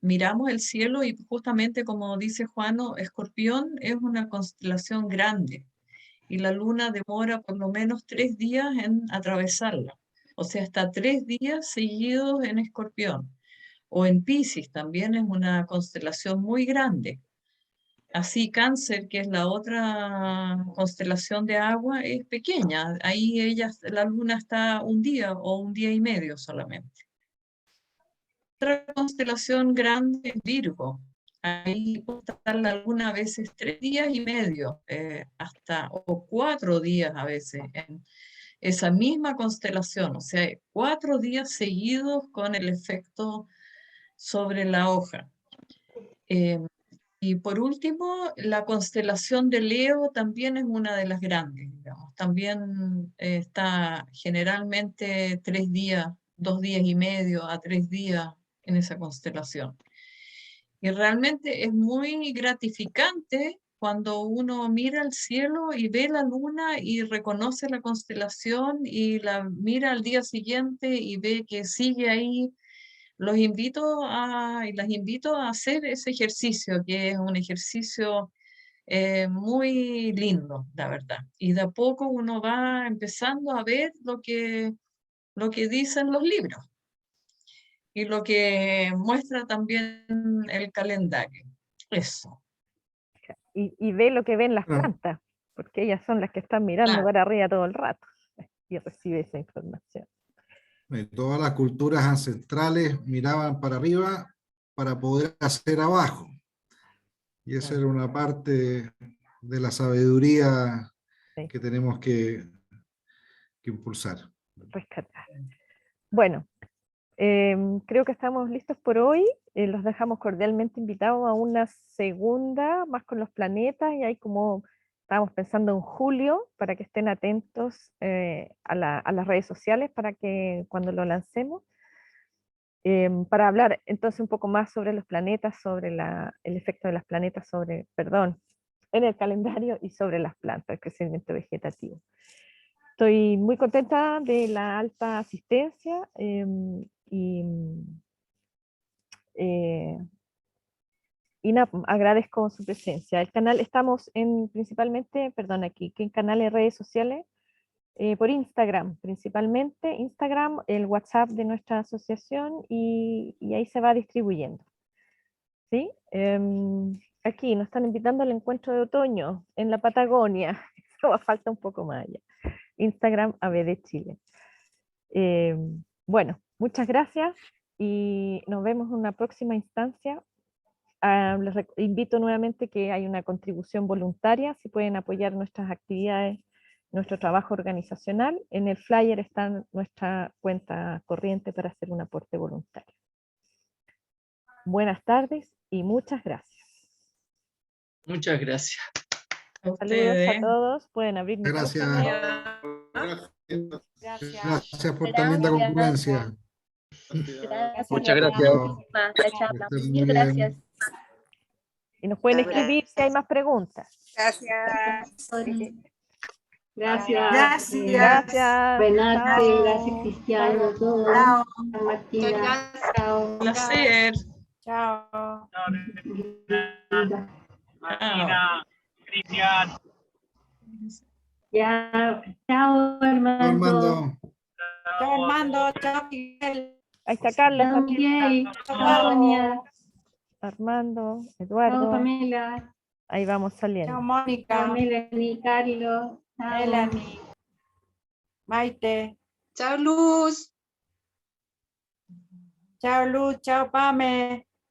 miramos el cielo y justamente como dice Juano, Escorpión es una constelación grande y la luna demora por lo menos 3 días en atravesarla. O sea, hasta 3 días seguidos en Escorpión. O en Piscis también es una constelación muy grande. Así Cáncer, que es la otra constelación de agua, es pequeña. Ahí la luna está un día o un día y medio solamente. Otra constelación grande es Virgo. Ahí puede estar la luna a veces 3 días y medio, o 4 días a veces en esa misma constelación. O sea, 4 días seguidos con el efecto sobre la hoja. Y por último, la constelación de Leo también es una de las grandes, digamos. También está generalmente 3 días, 2 días y medio a 3 días en esa constelación. Y realmente es muy gratificante cuando uno mira al cielo y ve la luna y reconoce la constelación y la mira al día siguiente y ve que sigue ahí. Las invito a hacer ese ejercicio, que es un ejercicio muy lindo, la verdad. Y de a poco uno va empezando a ver lo que dicen los libros y lo que muestra también el calendario. Eso. Y ve lo que ven las plantas, porque ellas son las que están mirando para arriba todo el rato y recibe esa información. Todas las culturas ancestrales miraban para arriba para poder hacer abajo. Y esa era una parte de la sabiduría que tenemos que impulsar. Rescatar. Bueno, creo que estamos listos por hoy. Los dejamos cordialmente invitados a una segunda, más con los planetas, y ahí como estábamos pensando en julio, para que estén atentos a las redes sociales para que cuando lo lancemos, para hablar entonces un poco más sobre los planetas, sobre el efecto de los planetas sobre, en el calendario y sobre las plantas, el crecimiento vegetativo. Estoy muy contenta de la alta asistencia agradezco su presencia. El canal, estamos principalmente, perdón, aquí, en canales de redes sociales, por Instagram, principalmente Instagram, el WhatsApp de nuestra asociación y ahí se va distribuyendo. ¿Sí? Aquí nos están invitando al encuentro de otoño en la Patagonia. Eso falta un poco más allá. Instagram ABD Chile. Bueno, muchas gracias y nos vemos en una próxima instancia. Les invito nuevamente que hay una contribución voluntaria, si pueden apoyar nuestras actividades, nuestro trabajo organizacional. En el flyer está nuestra cuenta corriente para hacer un aporte voluntario. Buenas tardes y muchas gracias. Muchas gracias. Saludos a todos. Pueden abrir Gracias. Gracias. Gracias por tan linda concurrencia. Muchas gracias. Mil gracias. Y nos pueden escribir si hay más preguntas. Gracias. Gracias. Gracias. Renate, Chao. gracias Cristiano, a todos. Chao. Martina. Chao. Un placer. Chao. Martina, Cristian. Ya, chao Armando. Armando. Chao Armando. Chao Miguel. Ahí está Carlos. Chao también. Miguel. Chao Sonia. Armando, Chao Eduardo. Pamela. Ahí vamos saliendo. Chao Mónica. Chao Melanie, Carlos. Chao. Melanie. Maite. Chao, Luz. Chao Luz. Chao Pame.